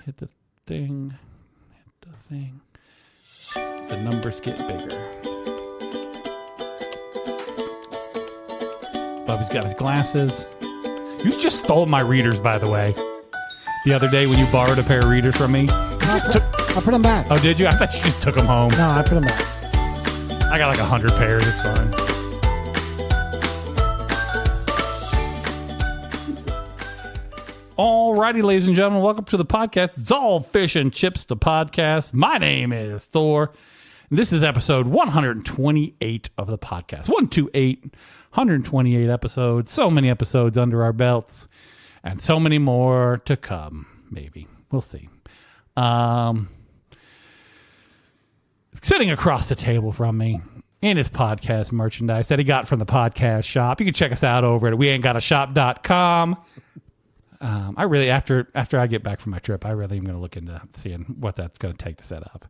hit the thing. The numbers get bigger. Bubby's got his glasses. You just stole my readers, by the way. The other day when you borrowed a pair of readers from me. I put them back. Oh, did you? I thought you just took them home. No, I put them back. I got like 100 pairs. It's fine. Alrighty, ladies and gentlemen, welcome to the podcast. It's all fish and chips, the podcast. My name is Thor. This is episode 128 of the podcast. 128 episodes. So many episodes under our belts. And so many more to come, maybe. We'll see. Sitting across the table from me in his podcast merchandise that he got from the podcast shop. You can check us out over at weaintgotashop.com. I really, after I get back from my trip, I really am going to look into seeing what that's going to take to set up.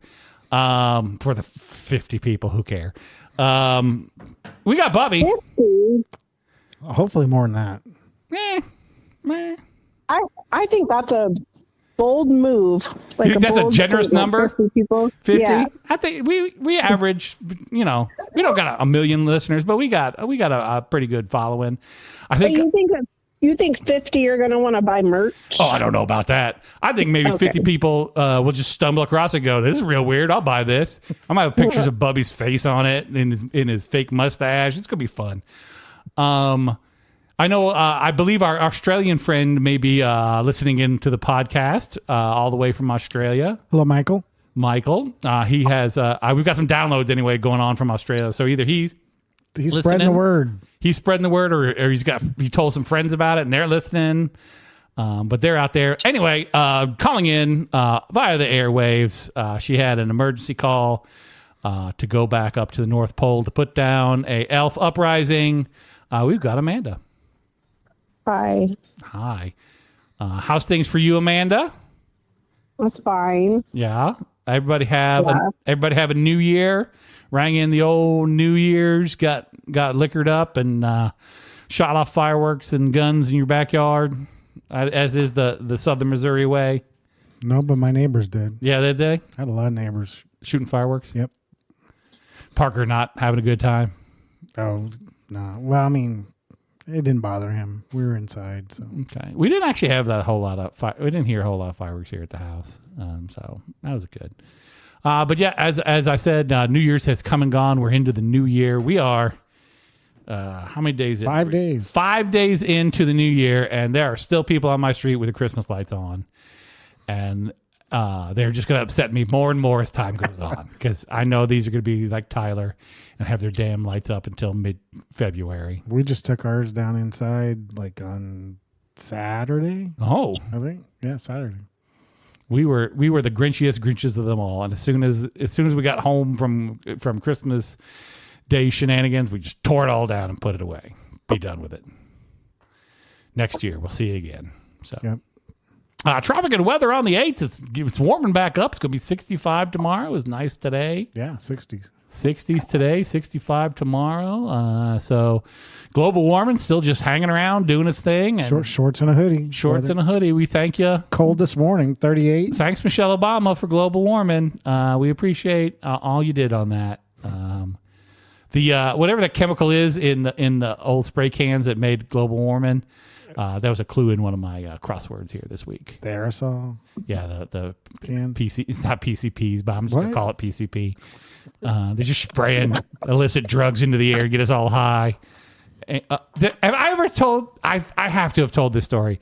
For the 50 people who care. We got Bubby. Hopefully more than that. I think that's a bold move. Like you think that's a generous number? 50 people. 50? Yeah. I think we average, we don't got a million listeners, but we got a pretty good following. I think. You think 50 are going to want to buy merch? Oh, I don't know about that. I think maybe 50 people will just stumble across and go, this is real weird. I'll buy this. I might have pictures of Bubby's face on it in his fake mustache. It's going to be fun. I know, I believe our Australian friend may be listening in to the podcast all the way from Australia. Hello, Michael. He has, we've got some downloads anyway going on from Australia. So either he's spreading the word. He's spreading the word, or he told some friends about it and they're listening. But they're out there. Anyway, calling in via the airwaves. She had an emergency call to go back up to the North Pole to put down a elf uprising. We've got Amanda. Hi. How's things for you, Amanda? That's fine. Yeah. Everybody have a new year. Rang in the old New Year's, got liquored up and shot off fireworks and guns in your backyard, as is the Southern Missouri way. No, but my neighbors did. Yeah, did they? I had a lot of neighbors. Shooting fireworks? Yep. Parker not having a good time? Oh, no. Well, I mean, it didn't bother him. We were inside, so. Okay. We didn't actually have that whole lot of we didn't hear a whole lot of fireworks here at the house, so that was good. But yeah, as I said, New Year's has come and gone. We're into the new year. We are, how many days in? 5 days. 5 days into the new year, and there are still people on my street with the Christmas lights on. And they're just going to upset me more and more as time goes on, because I know these are going to be like Tyler and have their damn lights up until mid-February. We just took ours down inside like on Saturday. Oh. I think. Yeah, Saturday. We were the Grinches of them all, and as soon as we got home from Christmas Day shenanigans, we just tore it all down and put it away. Be done with it. Next year, we'll see you again. So, yep. Tropical weather on the 8th. It's warming back up. It's going to be 65 tomorrow. It was nice today. Yeah, 60s. 60s today, 65 tomorrow. So global warming still just hanging around, doing its thing. And shorts and a hoodie. And a hoodie. We thank you. Cold this morning, 38. Thanks, Michelle Obama, for global warming. We appreciate all you did on that. The whatever the chemical is in the old spray cans that made global warming, that was a clue in one of my crosswords here this week. The aerosol? Yeah, the cans? PC. It's not PCPs, but I'm just going to call it PCP. They're just spraying illicit drugs into the air, get us all high. Have I ever told? I have to have told this story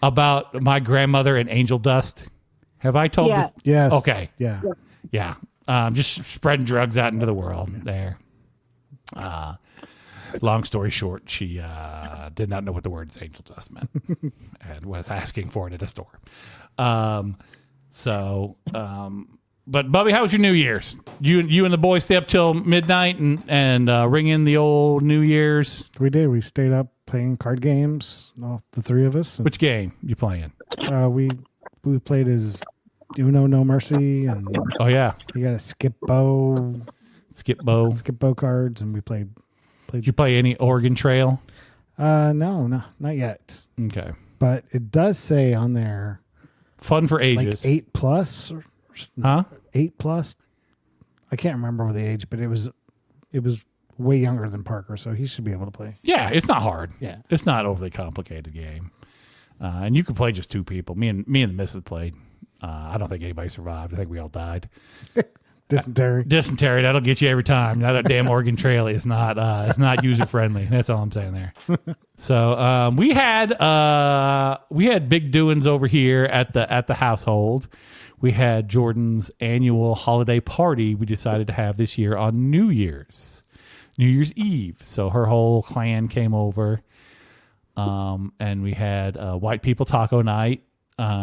about my grandmother and angel dust. Have I told? Yeah. Yes. Okay. Yeah. Just spreading drugs out into the world there. Long story short, she did not know what the words angel dust meant and was asking for it at a store. But Bubby, how was your New Year's? You and the boys stay up till midnight and ring in the old New Year's. We did. We stayed up playing card games, all the three of us. Which game you playing? We played as Uno No Mercy, and oh yeah, we got a Skip Bow cards, and we played. Did you play any Oregon Trail? No, not yet. Okay, but it does say on there fun for like ages. 8+, or Huh? 8+. I can't remember the age, but it was way younger than Parker, so he should be able to play. Yeah, it's not hard. Yeah. It's not overly complicated game. And you can play just 2 people. Me and the missus played. I don't think anybody survived. I think we all died. Dysentery. That'll get you every time. Now that damn Oregon Trail is not it's not user friendly. That's all I'm saying there. So we had big doings over here at the household. We had Jordan's annual holiday party we decided to have this year on New Year's Eve. So her whole clan came over, and we had white people taco night,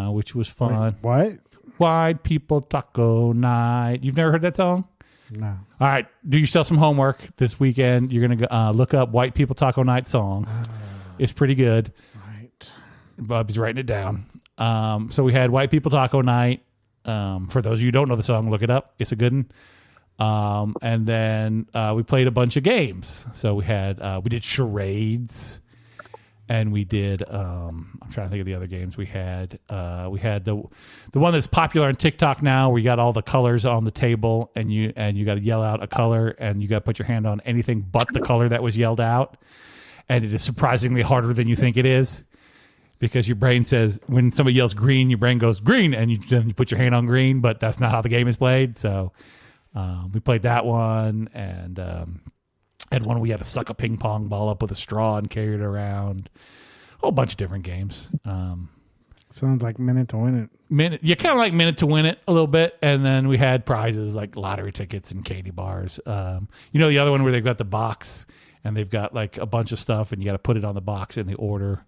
which was fun. Wait, what? White people taco night. You've never heard that song? No. All right, do yourself some homework this weekend. You're gonna look up white people taco night song. It's pretty good. Right. Bubby's writing it down. So we had white people taco night. For those of you who don't know the song, look it up. It's a good one. And then we played a bunch of games. So we did charades, and we did. I'm trying to think of the other games we had. We had the one that's popular on TikTok now, where you got all the colors on the table, and you got to yell out a color, and you got to put your hand on anything but the color that was yelled out, and it is surprisingly harder than you think it is. Because your brain says, when somebody yells green, your brain goes green, and then you put your hand on green, but that's not how the game is played. So we played that one, and had one we had to suck a ping pong ball up with a straw and carry it around. A whole bunch of different games. Sounds like Minute to Win It. You kind of like Minute to Win It a little bit, and then we had prizes like lottery tickets and candy bars. The other one where they've got the box, and they've got like a bunch of stuff, and you got to put it on the box in the order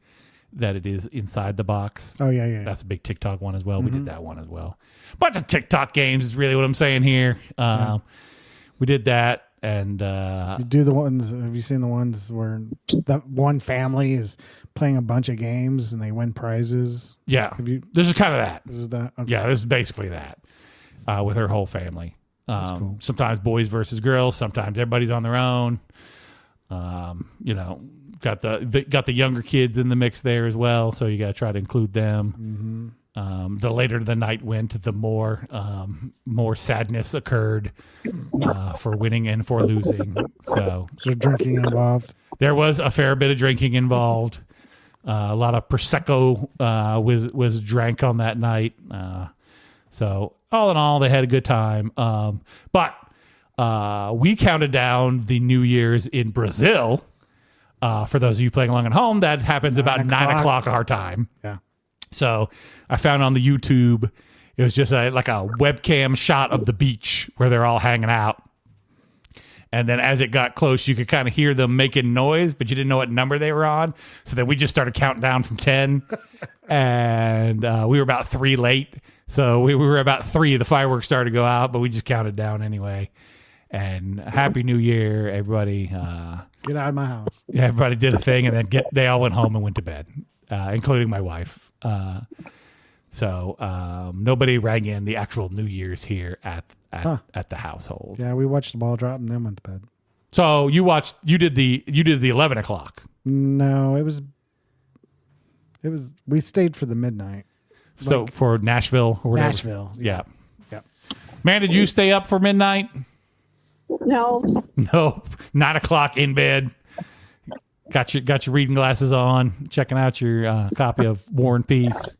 that it is inside the box. Oh, yeah. That's a big TikTok one as well. We did that one as well. Bunch of TikTok games is really what I'm saying here. We did that, and you do the ones. Have you seen the ones where that one family is playing a bunch of games and they win prizes? Yeah. Have you? This is kind of that. This is that. Okay. Yeah, this is basically that with her whole family. Cool. Sometimes boys versus girls. Sometimes everybody's on their own. Got the younger kids in the mix there as well, so you got to try to include them. The later the night went, the more sadness occurred for winning and for losing. So drinking involved. There was a fair bit of drinking involved. A lot of prosecco was drank on that night. So all in all, they had a good time. But we counted down the New Year's in Brazil. For those of you playing along at home, that happens about 9 o'clock our time. Yeah. So I found on the YouTube, it was just like a webcam shot of the beach where they're all hanging out. And then as it got close, you could kind of hear them making noise, but you didn't know what number they were on. So then we just started counting down from 10. And we were about 3 late. So we were about 3. The fireworks started to go out, but we just counted down anyway. And Happy New Year, everybody. Get out of my house. Yeah, everybody did a thing, and then they all went home and went to bed, including my wife. So nobody rang in the actual New Year's here at the household. Yeah, we watched the ball drop and then went to bed. So you did the 11 o'clock. No, it was we stayed for the midnight. So for Nashville or whatever. Nashville. Yeah. Yep. Man, did you stay up for midnight? No. Nope. 9 o'clock in bed. Got your reading glasses on, checking out your copy of War and Peace.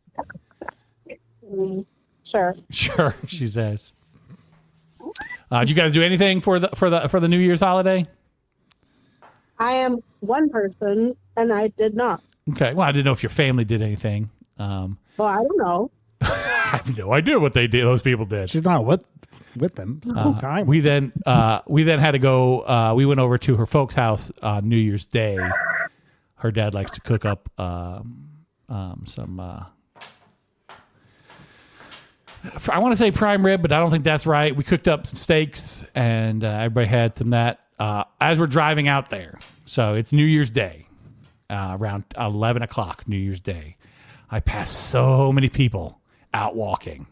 Sure. Sure, she says. Did you guys do anything for the New Year's holiday? I am one person, and I did not. Okay. Well, I didn't know if your family did anything. Well, I don't know. I have no idea what they did. Those people did. She's not with them. It's a good time. We then had to go. We went over to her folks' house on New Year's Day. Her dad likes to cook up some. I want to say prime rib, but I don't think that's right. We cooked up some steaks, and everybody had some of that as we're driving out there. So it's New Year's Day, around 11 o'clock. New Year's Day, I passed so many people out walking,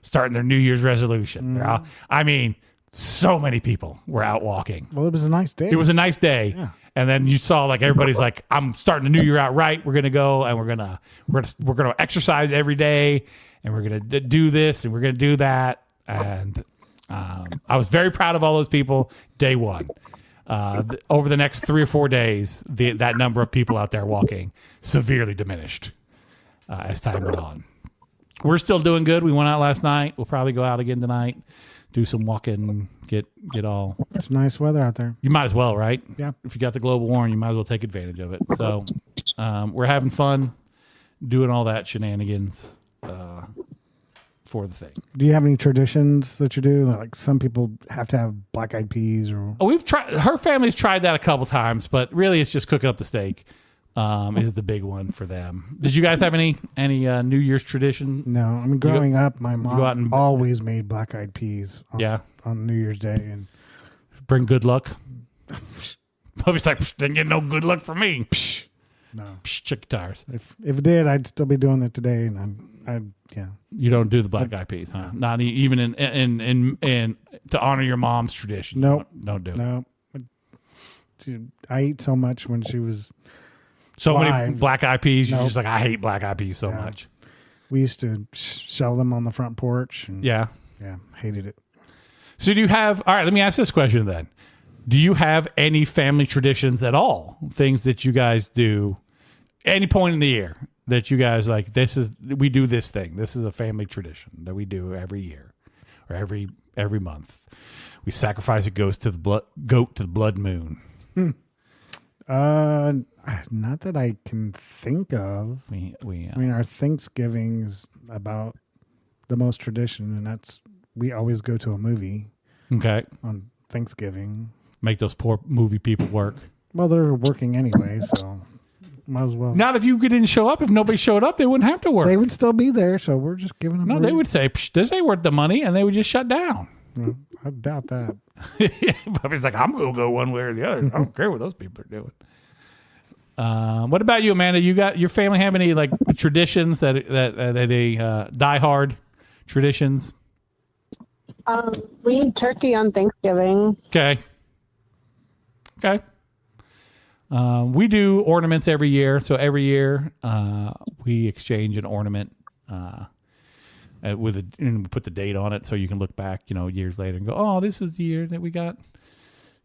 starting their New Year's resolution. So many people were out walking. Well, it was a nice day. It was a nice day. Yeah. And then you saw like everybody's like, I'm starting the new year out right. We're gonna go and we're gonna exercise every day, and we're gonna do this and we're gonna do that. And I was very proud of all those people. Day one. Over the next 3 or 4 days, that number of people out there walking severely diminished as time went on. We're still doing good. We went out last night. We'll probably go out again tonight, do some walking, get all. It's nice weather out there. You might as well, right? Yeah. If you got the global warming, you might as well take advantage of it. So we're having fun doing all that shenanigans for the thing. Do you have any traditions that you do? Like some people have to have black-eyed peas or... Oh, we've tried. Her family's tried that a couple times, but really it's just cooking up the steak is the big one for them. Did you guys have any New Year's tradition? No. I mean, growing up, my mom and- always made black-eyed peas Yeah. on New Year's Day. And Bring good luck. Bubby's like, didn't get no good luck for me. no. Chick tires. If it did, I'd still be doing it today. And yeah. You don't do the black eyed peas, huh? Not even in to honor your mom's tradition. Nope. Don't do it. No. I ate so much when she was... So many Live. black eyed peas. You're Nope. just like, I hate black eyed peas so Yeah. much. We used to shell them on the front porch. And Yeah. Yeah, hated it. So do you have? All right. Let me ask this question then. Do you have any family traditions at all? Things that you guys do, any point in the year that you guys like? We do this thing. This is a family tradition that we do every year or every month. We sacrifice a goat to the blood moon. Not that I can think of. We I mean, our Thanksgiving is about the most tradition, and that's we always go to a movie okay. on Thanksgiving. Make those poor movie people work. Well, they're working anyway, so might as well. Not if you didn't show up. If nobody showed up, they wouldn't have to work. They would still be there, so we're just giving them. No, they would say, this ain't worth the money, and they would just shut down. I doubt that. Bubby's like, I'm going to go one way or the other. I don't care what those people are doing. What about you, Amanda? You got your family have any like traditions that they die hard traditions? We eat turkey on Thanksgiving. Okay. We do ornaments every year. So every year we exchange an ornament and we put the date on it so you can look back, years later and go, oh, this is the year that we got,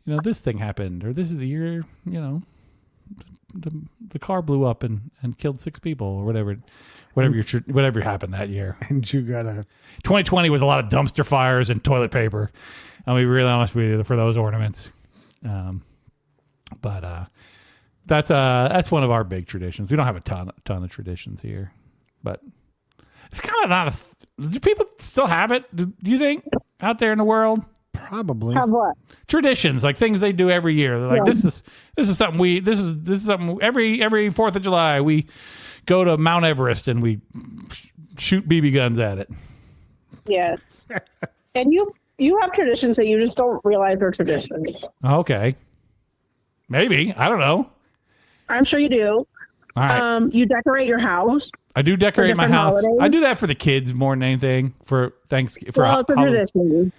this thing happened, or this is the year, the car blew up and killed 6 people, or whatever happened that year. And you got 2020 was a lot of dumpster fires and toilet paper. I'll be really honest with you for those ornaments. But that's one of our big traditions. We don't have a ton of traditions here, but it's kind of not do people still have it? Do you think out there in the world? probably. Have what? Traditions, like things they do every year. They're like, this is something this is something every 4th of July we go to Mount Everest and we shoot BB guns at it. Yes. And you have traditions that you just don't realize are traditions. Okay. Maybe. I don't know. I'm sure you do. All right. You decorate your house. I do decorate my different house. holidays? I do that for the kids more than anything for Thanksgiving. For Well, it's a tradition.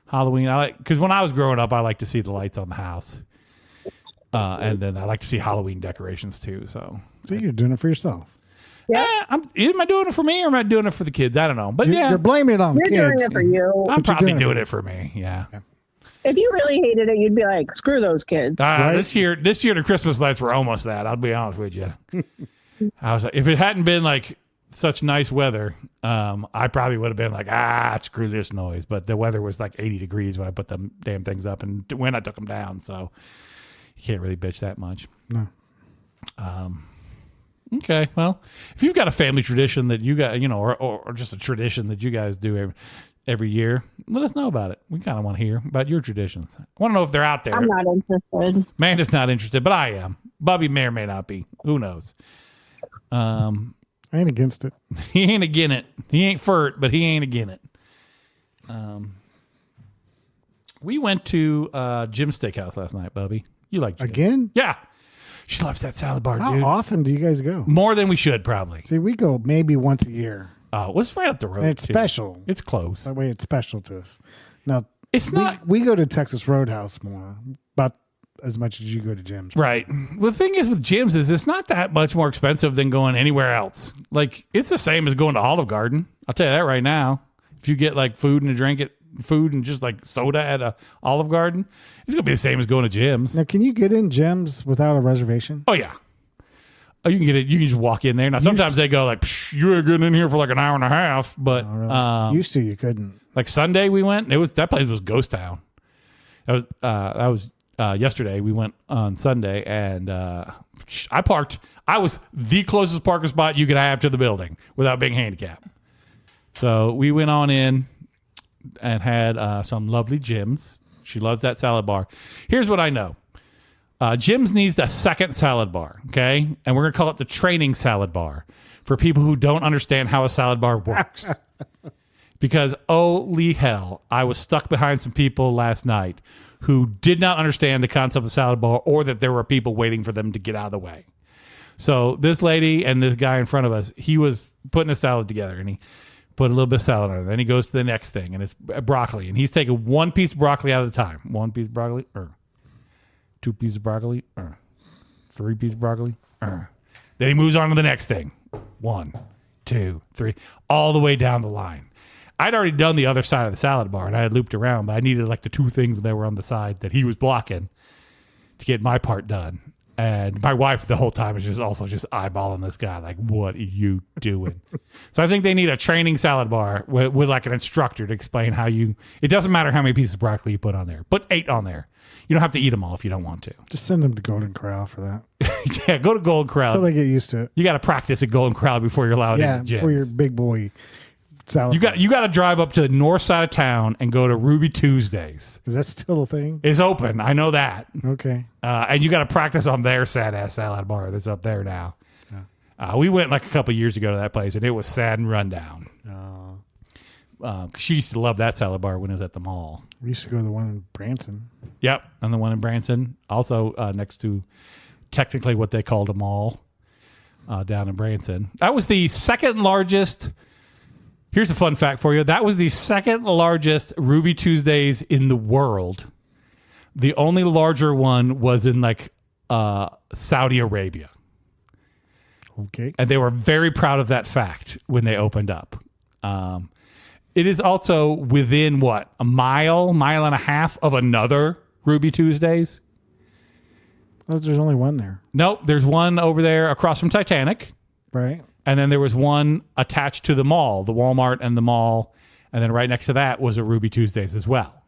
Halloween. I like because when I was growing up, I like to see the lights on the house, and then I like to see Halloween decorations too. So you're doing it for yourself. Yeah. am I doing it for me or am I doing it for the kids? I don't know, but You're blaming it on You're kids. doing it for you. I'm But you're probably doing it doing for- it for me. Yeah. If you really hated it, you'd be like, screw those kids. Right. This year the Christmas lights were almost that. I'll be honest with you. I was like, if it hadn't been like such nice weather, I probably would have been like, screw this noise. But the weather was like 80 degrees when I put them damn things up and when I took them down. So you can't really bitch that much. No. Okay. Well, if you've got a family tradition that you got, or just a tradition that you guys do every year, let us know about it. We kind of want to hear about your traditions. I want to know if they're out there. I'm not interested. Amanda's not interested, but I am. Bubby may or may not be. Who knows? I ain't against it. He ain't again it. He ain't for it, but he ain't again it. We went to Jim's Steakhouse last night, Bubby. You like Jim? Again? Yeah. She loves that salad bar, How dude. often do you guys go? More than we should, probably. See, we go maybe once a year. Oh, it's right up the road. And it's too. special. It's close. That way it's special to us. Now, It's not. we go to Texas Roadhouse more, about as much as you go to gyms. Right. Well, the thing is with gyms is it's not that much more expensive than going anywhere else. Like, it's the same as going to Olive Garden. I'll tell you that right now. If you get like food and a drink at food and just like soda at a Olive Garden, it's gonna be the same as going to gyms. Now, can you get in gyms without a reservation? Oh yeah. Oh, you can get it. You can just walk in there. Now sometimes they go like, you ain't getting in here for like an hour and a half. But Oh, really? Used to, you couldn't. like Sunday we went. That place was ghost town. That was yesterday. We went on Sunday and I parked. I was the closest parking spot you could have to the building without being handicapped. So we went on in and had some lovely Jim's. She loves that salad bar. Here's what I know. Jim's needs a second salad bar, okay? And we're going to call it the training salad bar for people who don't understand how a salad bar works. Because, holy hell, I was stuck behind some people last night who did not understand the concept of salad bar or that there were people waiting for them to get out of the way. So this lady and this guy in front of us, he was putting a salad together, and he put a little bit of salad on it. Then he goes to the next thing, and it's broccoli. And he's taking one piece of broccoli at a time. One piece of broccoli, two pieces of broccoli, three pieces of broccoli. Then he moves on to the next thing. 1, 2, 3, all the way down the line. I'd already done the other side of the salad bar, and I had looped around, but I needed like the two things that were on the side that he was blocking to get my part done. And my wife the whole time is just eyeballing this guy like, what are you doing? So I think they need a training salad bar with like an instructor to explain how it doesn't matter how many pieces of broccoli you put on there. Put 8 on there. You don't have to eat them all if you don't want to. Just send them to Golden Corral for that. Yeah, go to Golden Corral. So they get used to it. You got to practice at Golden Corral before you're allowed in the gyms. For your big boy salad. You got to drive up to the north side of town and go to Ruby Tuesdays. Is that still a thing? It's open. I know that. Okay. And you got to practice on their sad ass salad bar that's up there now. Yeah. We went like a couple years ago to that place, and it was sad and rundown. She used to love that salad bar when it was at the mall. We used to go to the one in Branson. Yep, and the one in Branson, also next to technically what they called a mall down in Branson. That was the second largest. Here's a fun fact for you. That was the second largest Ruby Tuesdays in the world. The only larger one was in like Saudi Arabia. Okay. And they were very proud of that fact when they opened up. It is also within a mile and a half of another Ruby Tuesdays. Oh, there's only one there. Nope, there's one over there across from Titanic. Right. And then there was one attached to the mall, the Walmart and the mall. And then right next to that was a Ruby Tuesdays as well.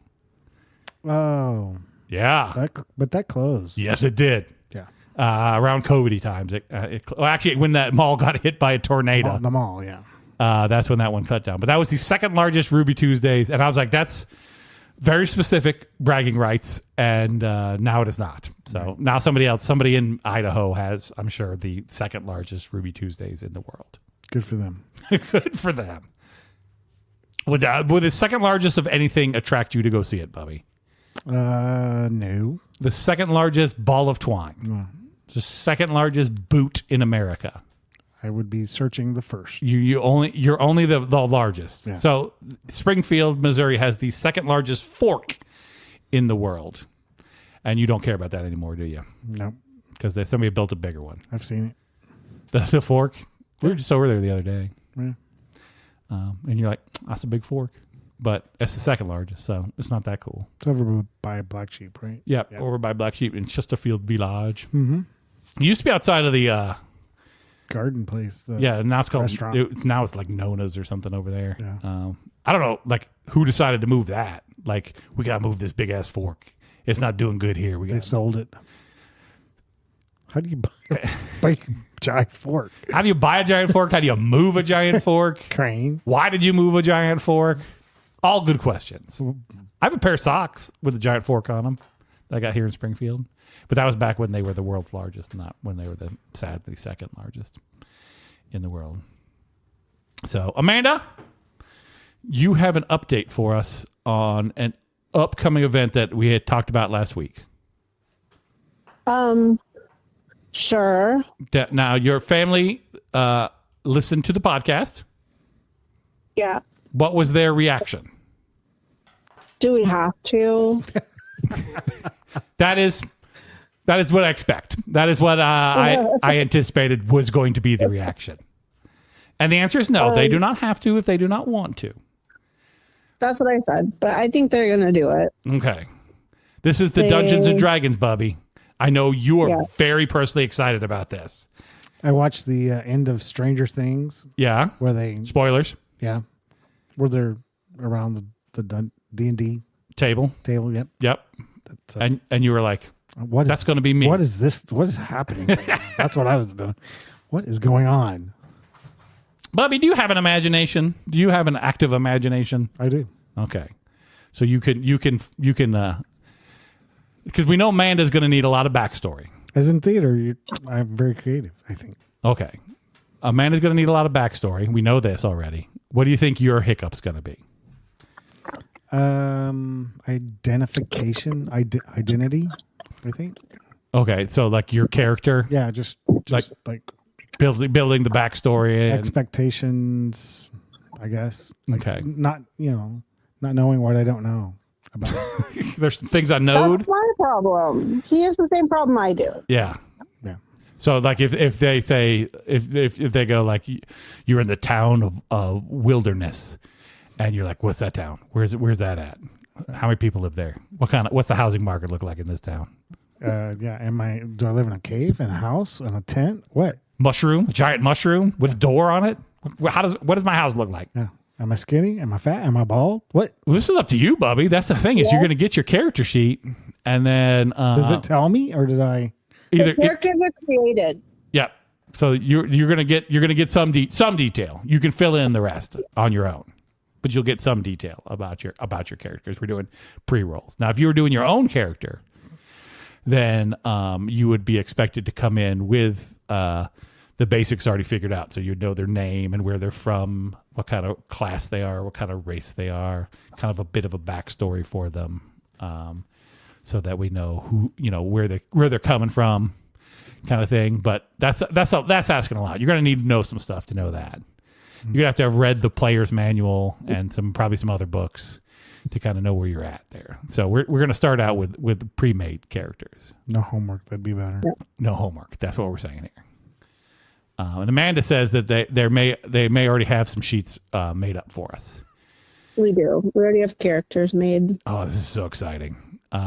Oh. Yeah. But that closed. Yes, it did. Yeah. Around COVID times. Actually, when that mall got hit by a tornado. The mall, yeah. That's when that one cut down. But that was the second largest Ruby Tuesdays. And I was like, that's very specific bragging rights. And now it is not. So now somebody in Idaho has, I'm sure, the second largest Ruby Tuesdays in the world. Good for them. Good for them. Would the second largest of anything attract you to go see it, Bubby? No. The second largest ball of twine. No. The second largest boot in America. I would be searching the first. You're only the largest. Yeah. So Springfield, Missouri has the second largest fork in the world. And you don't care about that anymore, do you? No. Because somebody built a bigger one. I've seen it. The fork? We were just over there the other day. Yeah. And you're like, that's a big fork. But it's the second largest, so it's not that cool. It's over by Black Sheep, right? Yep, over by Black Sheep in Chesterfield Village. Mm-hmm. It used to be outside of the... garden place. Now it's called... now it's like Nona's or something over there. Yeah. I don't know, like, who decided to move that? Like, we got to move this big-ass fork. It's not doing good here. They sold it. How do you buy a giant fork? How do you buy a giant fork? How do you move a giant fork? Crane. Why did you move a giant fork? All good questions. I have a pair of socks with a giant fork on them that I got here in Springfield. But that was back when they were the world's largest, not when they were the sadly second largest in the world. So, Amanda, you have an update for us on an upcoming event that we had talked about last week. Sure. Now, your family listened to the podcast. Yeah. What was their reaction? Do we have to? That is That is what I expect. That is what I anticipated was going to be the reaction. And the answer is no. They do not have to if they do not want to. That's what I said, but I think they're going to do it. Okay. This is the Dungeons and Dragons, Bubby. I know you are very personally excited about this. I watched the end of Stranger Things. Yeah. Where they... Spoilers. Yeah. Where they're around the D&D table. Yep. Yep. And you were like, that's going to be me. What is this? What is happening right now? That's what I was doing. What is going on? Bubby, do you have an imagination? Do you have an active imagination? I do. Okay. So you can, because we know Amanda's going to need a lot of backstory. As in theater, I'm very creative, I think. Okay. Amanda's going to need a lot of backstory. We know this already. What do you think your hiccup's going to be? Identification, identity, I think. Okay. So like your character? Yeah, just like building the backstory and expectations, I guess. Okay. Not knowing what I don't know about. There's some things I knowed. That's my problem. He has the same problem I do. Yeah. Yeah. So like if they say if they go like you're in the town of Wilderness and you're like, what's that town? Where's that at? How many people live there? What's the housing market look like in this town? Yeah. Do I live in a cave, in a house, in a tent? What? A giant mushroom with a door on it? What does my house look like? Yeah. Am I skinny? Am I fat? Am I bald? What? Well, this is up to you, Bubby. That's the thing is you're going to get your character sheet and then does it tell me or did I? Either the characters are created. Yeah. So you're going to get some detail. You can fill in the rest on your own, but you'll get some detail about your characters. We're doing pre-rolls now. If you were doing your own character, then you would be expected to come in with the basics already figured out. So you'd know their name and where they're from, what kind of class they are, what kind of race they are, kind of a bit of a backstory for them, so that we know who, where they're coming from, kind of thing. But that's asking a lot. You're going to need to know some stuff to know that. You're going to have read the player's manual and probably some other books to kind of know where you're at there. So we're going to start out with pre-made characters. No homework. That'd be better. Yeah. No homework. That's what we're saying here. And Amanda says that they may already have some sheets made up for us. We do. We already have characters made. Oh, this is so exciting.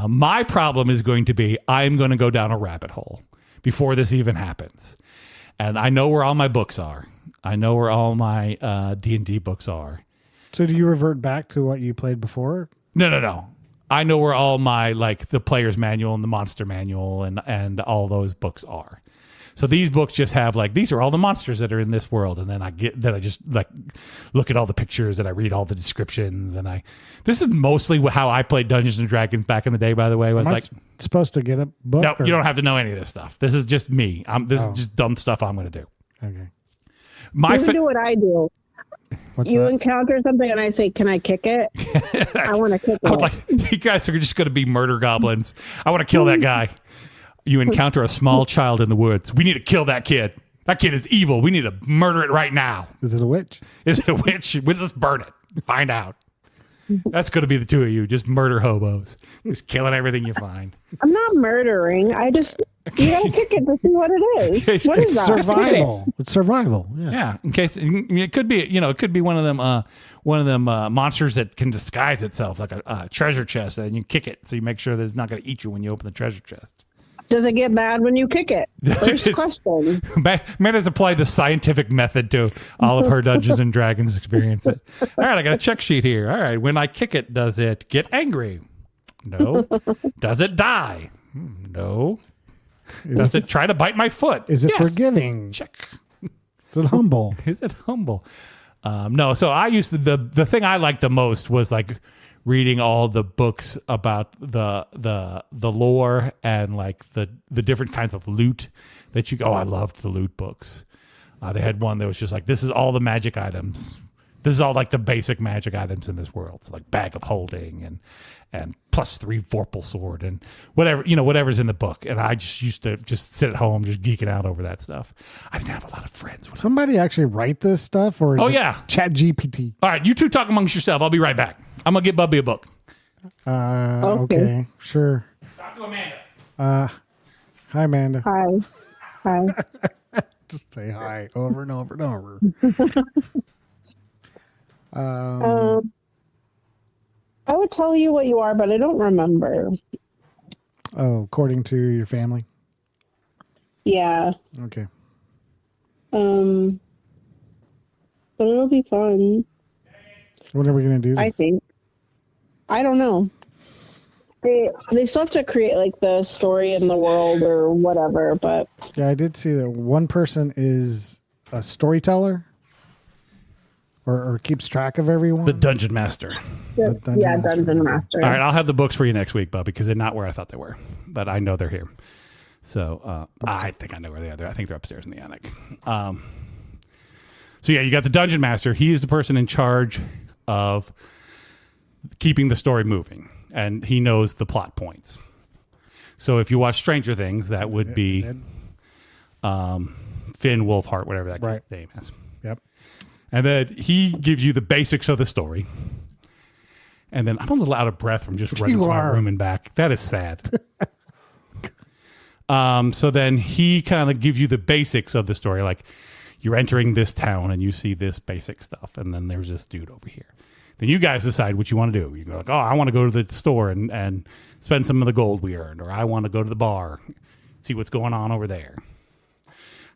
My problem is going to be I'm going to go down a rabbit hole before this even happens. And I know where all my books are. I know where all my D&D books are. So do you revert back to what you played before? No. I know where all my, like, the player's manual and the monster manual and all those books are. So these books just have, like, these are all the monsters that are in this world. And then I just, like, look at all the pictures and I read all the descriptions. And this is mostly how I played Dungeons and Dragons back in the day, by the way. Was like, supposed to get a book? No, you don't have to know any of this stuff. This is just me. This is just dumb stuff I'm going to do. Okay. You do what I do. What's you that? encounter something and I say, can I kick it? I want to kick it. I was like, you guys are just going to be murder goblins. I want to kill that guy. You encounter a small child in the woods. We need to kill that kid. That kid is evil. We need to murder it right now. Is it a witch? Is it a witch? Let's burn it. Find out. That's going to be the two of you. Just murder hobos. Just killing everything you find. I'm not murdering. You gotta kick it to see what it is. What is that? Survival. It's survival. Yeah. Yeah. In case it could be, it could be one of them monsters that can disguise itself like a treasure chest, and you kick it so you make sure that it's not going to eat you when you open the treasure chest. Does it get bad when you kick it? First question. Amanda's applied the scientific method to all of her Dungeons and Dragons experience. All right, I got a check sheet here. All right, when I kick it, does it get angry? No. Does it die? No. Does it try to bite my foot? Is it Yes. forgiving? Check. Is it humble? Is it humble? No. So I used to, the thing I liked the most was like reading all the books about the lore and like the different kinds of loot that you. Oh, I loved the loot books. They had one that was just like, this is all the magic items. This is all like the basic magic items in this world. So like bag of holding and +3 vorpal sword and whatever's in the book. And I just used to just sit at home just geeking out over that stuff. I didn't have a lot of friends. Somebody actually write this stuff, or is it Chat GPT? All right, you two talk amongst yourself. I'll be right back. I'm gonna get Bubby a book. Okay, sure. Talk to Amanda. Hi, Amanda. Hi. Hi. Just say hi over and over and over. I would tell you what you are, but I don't remember. Oh, according to your family? Yeah. Okay. But it'll be fun. When are we going to do this? I think. I don't know. They still have to create like the story in the world or whatever, but Yeah, I did see that one person is a storyteller or keeps track of everyone. The Dungeon Master. Dungeon yeah, Master. Dungeon Master. All right, I'll have the books for you next week, Bubby, because they're not where I thought they were. But I know they're here. So I think I know where they are. I think they're upstairs in the attic. So yeah, you got the Dungeon Master. He is the person in charge of keeping the story moving, and he knows the plot points. So if you watch Stranger Things, that would be Finn Wolfhard, whatever that guy's name is. Yep. And then he gives you the basics of the story. And then I'm a little out of breath from just running to my room and back. That is sad. So then he kind of gives you the basics of the story. Like, you're entering this town and you see this basic stuff. And then there's this dude over here. Then you guys decide what you want to do. You go like, oh, I want to go to the store and spend some of the gold we earned. Or I want to go to the bar, see what's going on over there.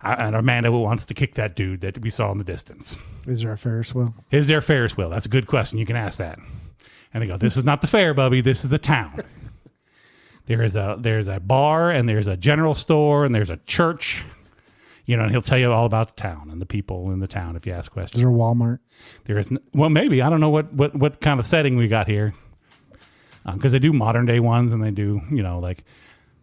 And Amanda wants to kick that dude that we saw in the distance. Is there a Ferris wheel? Is there a Ferris wheel? That's a good question. You can ask that. And they go, this is not the fair, Bubby. This is the town. There's a bar, and there's a general store, and there's a church. You know, and he'll tell you all about the town and the people in the town if you ask questions. Is there a Walmart? There is, well, maybe. I don't know what kind of setting we got here. Because they do modern day ones, and they do, you know, like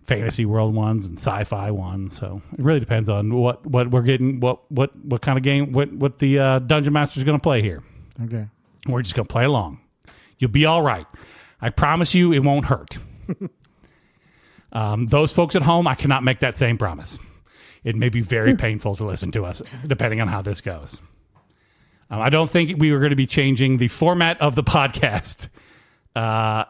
fantasy world ones and sci-fi ones. So it really depends on what we're getting, what kind of game, what the Dungeon Master is going to play here. Okay. We're just going to play along. You'll be all right. I promise you it won't hurt. Those folks at home, I cannot make that same promise. It may be very painful to listen to us, depending on how this goes. I don't think we were going to be changing the format of the podcast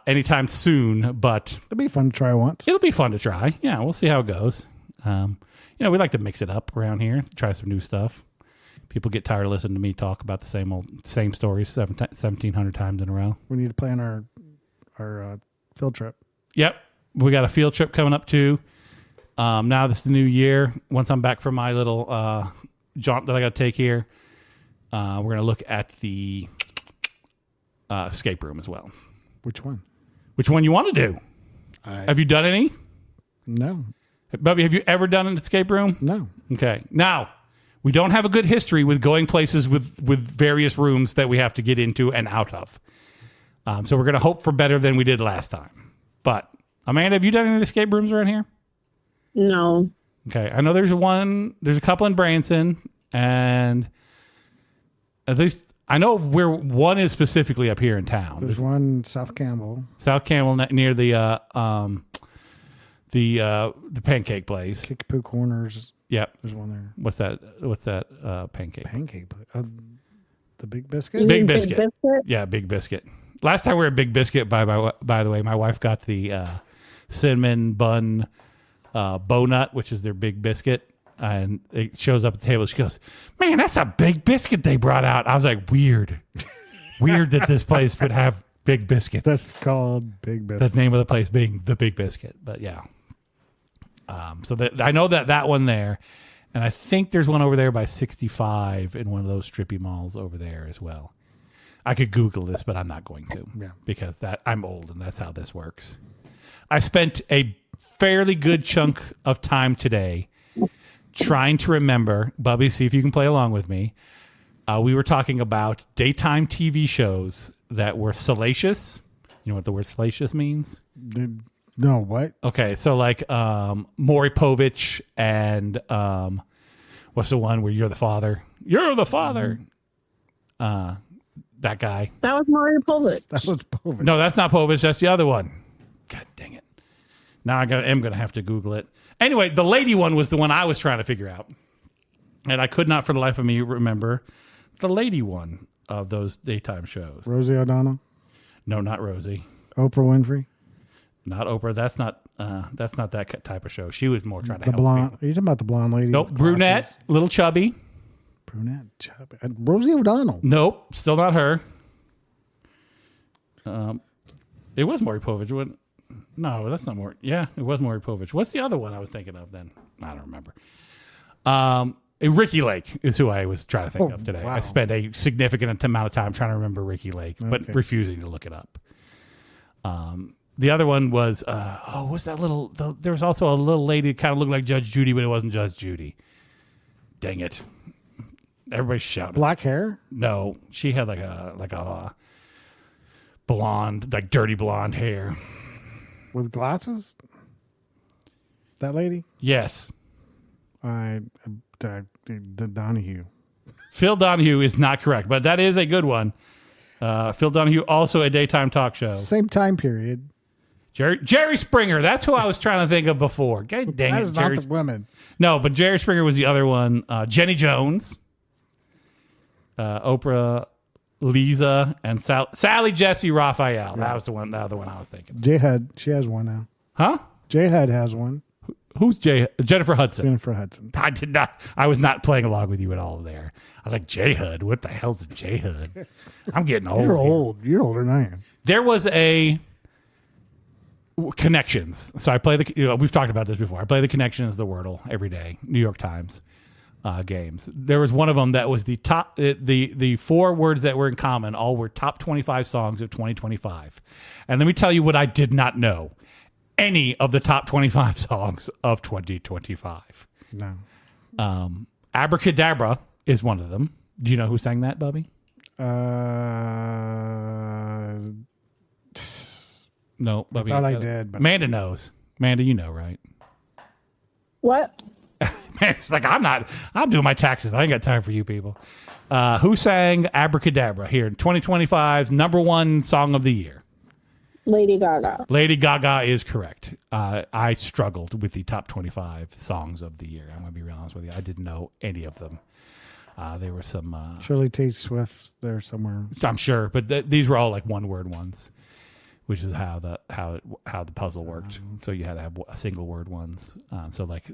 anytime soon, but It'll be fun to try once. it'll be fun to try. Yeah, we'll see how it goes. You know, we like to mix it up around here, try some new stuff. People get tired of listening to me talk about the same stories 1,700 times in a row. We need to plan our field trip. Yep. We got a field trip coming up too. Now this is the new year. Once I'm back from my little jaunt that I got to take here, we're going to look at the escape room as well. Which one? Which one you want to do? Have you done any? No. Bubby, have you ever done an escape room? No. Okay. Now, we don't have a good history with going places with various rooms that we have to get into and out of. So we're going to hope for better than we did last time. But, Amanda, have you done any escape rooms around here? No. Okay. I know there's a couple in Branson, and at least I know where one is specifically up here in town. There's one South Campbell. South Campbell near the pancake place. Kickapoo Corners. Yep. There's one there. What's that pancake? Pancake. The Big Biscuit? Big Biscuit. Yeah, Big Biscuit. Last time we were at Big Biscuit, by the way, my wife got the cinnamon bun bow nut, which is their Big Biscuit. And it shows up at the table. She goes, man, that's a Big Biscuit they brought out. I was like, weird. Weird that this place would have Big Biscuits. That's called Big Biscuit. The name of the place being the Big Biscuit. But yeah. So I know that one there. And I think there's one over there by 65 in one of those strippy malls over there as well. I could Google this, but I'm not going to. Yeah. Because I'm old and that's how this works. I spent a fairly good chunk of time today trying to remember, Bubby, see if you can play along with me. We were talking about daytime TV shows that were salacious. You know what the word salacious means? No, what? Okay, so like Maury Povich and what's the one where you're the father? You're the father. That guy. That was Mario Povich. That was Povich. No, that's not Povich. That's the other one. God dang it. Now I'm going to have to Google it. Anyway, the lady one was the one I was trying to figure out. And I could not for the life of me remember the lady one of those daytime shows. Rosie O'Donnell? No, not Rosie. Oprah Winfrey? Not Oprah. That's not That's not that type of show. She was more trying to The help blonde. people. Are you talking about the blonde lady? Nope, with brunette, glasses? little chubby. Brunette, chubby. Rosie O'Donnell. Nope, still not her. It was Maury Povich. No, that's not Maury. Yeah, it was Maury Povich. What's the other one I was thinking of then? I don't remember. Ricky Lake is who I was trying to think of today. Wow. I spent a significant amount of time trying to remember Ricky Lake, but refusing to look it up. The other one was, what's that little? There was also a little lady that kind of looked like Judge Judy, but it wasn't Judge Judy. Dang it! Everybody's shouting. Black hair. No, she had like a blonde, like dirty blonde hair. With glasses. That lady. Yes. The Donahue. Phil Donahue is not correct, but that is a good one. Phil Donahue, also a daytime talk show. Same time period. Jerry Springer, that's who I was trying to think of before. God dang That it, is Jerry. not the women. No, but Jerry Springer was the other one. Jenny Jones, Oprah, Lisa, and Sally Jesse Raphael. That was the other one I was thinking. She has one now. Huh? J-Hud has one. Who's Jennifer Hudson? Jennifer Hudson. I did not. I was not playing along with you at all there. I was like, J-Hud? What the hell's a J-Hud? I'm getting old. You're here. old. You're older than I am. There was a Connections. So I play we've talked about this before. I play the Connections, the Wordle every day. New York Times games. There was one of them that was the top. The 4 words that were in common all were top 25 songs of 2025. And let me tell you what I did not know. Any of the top 25 songs of 2025. No. Abracadabra is one of them. Do you know who sang that, Bubby? No, Bubby. I thought I did, but Amanda knows. Amanda, you know, right? What? Man, it's like, I'm doing my taxes. I ain't got time for you people. Who sang Abracadabra here in 2025's number 1 song of the year? Lady Gaga. Lady Gaga is correct. I struggled with the top 25 songs of the year. I'm going to be real honest with you. I didn't know any of them. There were some... Shirley Tate Swift there somewhere. I'm sure, but these were all like one-word ones, which is how the puzzle worked. So you had to have single word ones. So like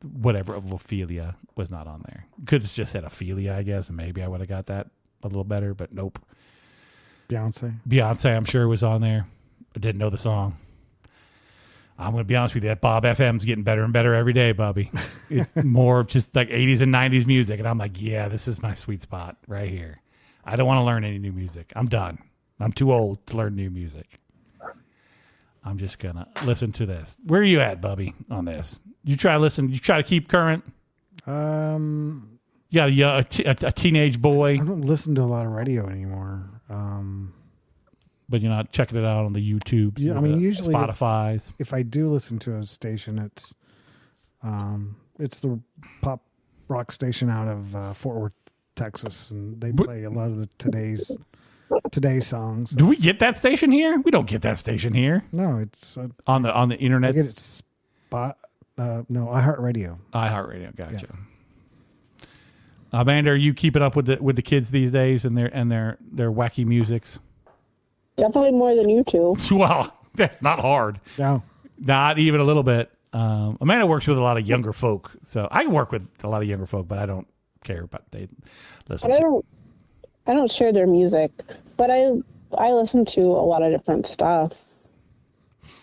whatever of Ophelia was not on there. Could have just said Ophelia, I guess, and maybe I would have got that a little better. But nope. Beyonce, I'm sure was on there. I didn't know the song. I'm going to be honest with you. That Bob FM's getting better and better every day, Bubby. It's more of just like 80s and 90s music. And I'm like, yeah, this is my sweet spot right here. I don't want to learn any new music. I'm done. I'm too old to learn new music. I'm just going to listen to this. Where are you at, Bubby, on this? You try to listen. You try to keep current? I You got a teenage boy, don't listen to a lot of radio anymore. but you're not checking it out on the YouTube. Yeah, I mean, usually Spotify's. if I do listen to a station, it's the pop rock station out of Fort Worth, Texas, and they play a lot of the today's songs. Do we get that station here? We don't get that station here. No, it's On the internet. I get it iHeartRadio. iHeartRadio, gotcha. Amanda, are you keeping up with the kids these days and their wacky musics? Definitely more than you two. Well, that's not hard. No, Not even a little bit. Amanda works with a lot of younger folk, so I work with a lot of younger folk, but I don't care about they listen. But to. I don't share their music, but I listen to a lot of different stuff.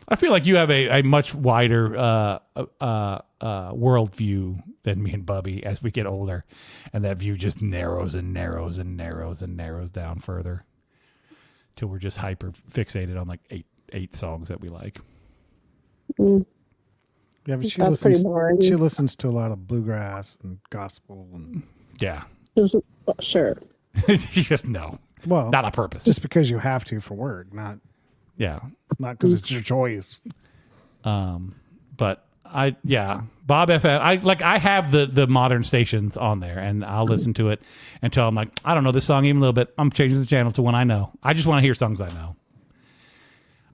I feel like you have a much wider worldview than me and Bubby as we get older, and that view just narrows and narrows and narrows and narrows down further till we're just hyper fixated on like eight songs that we like. Mm. yeah, but That's pretty boring. She listens to a lot of bluegrass and gospel, and Yeah, Sure. you just know, well, not on purpose. just because you have to for work, not Yeah, because it's your choice. but Bob FM. I have the modern stations on there, and I'll listen to it until I'm like, I don't know this song even a little bit. I'm changing the channel to one I know. I just want to hear songs I know.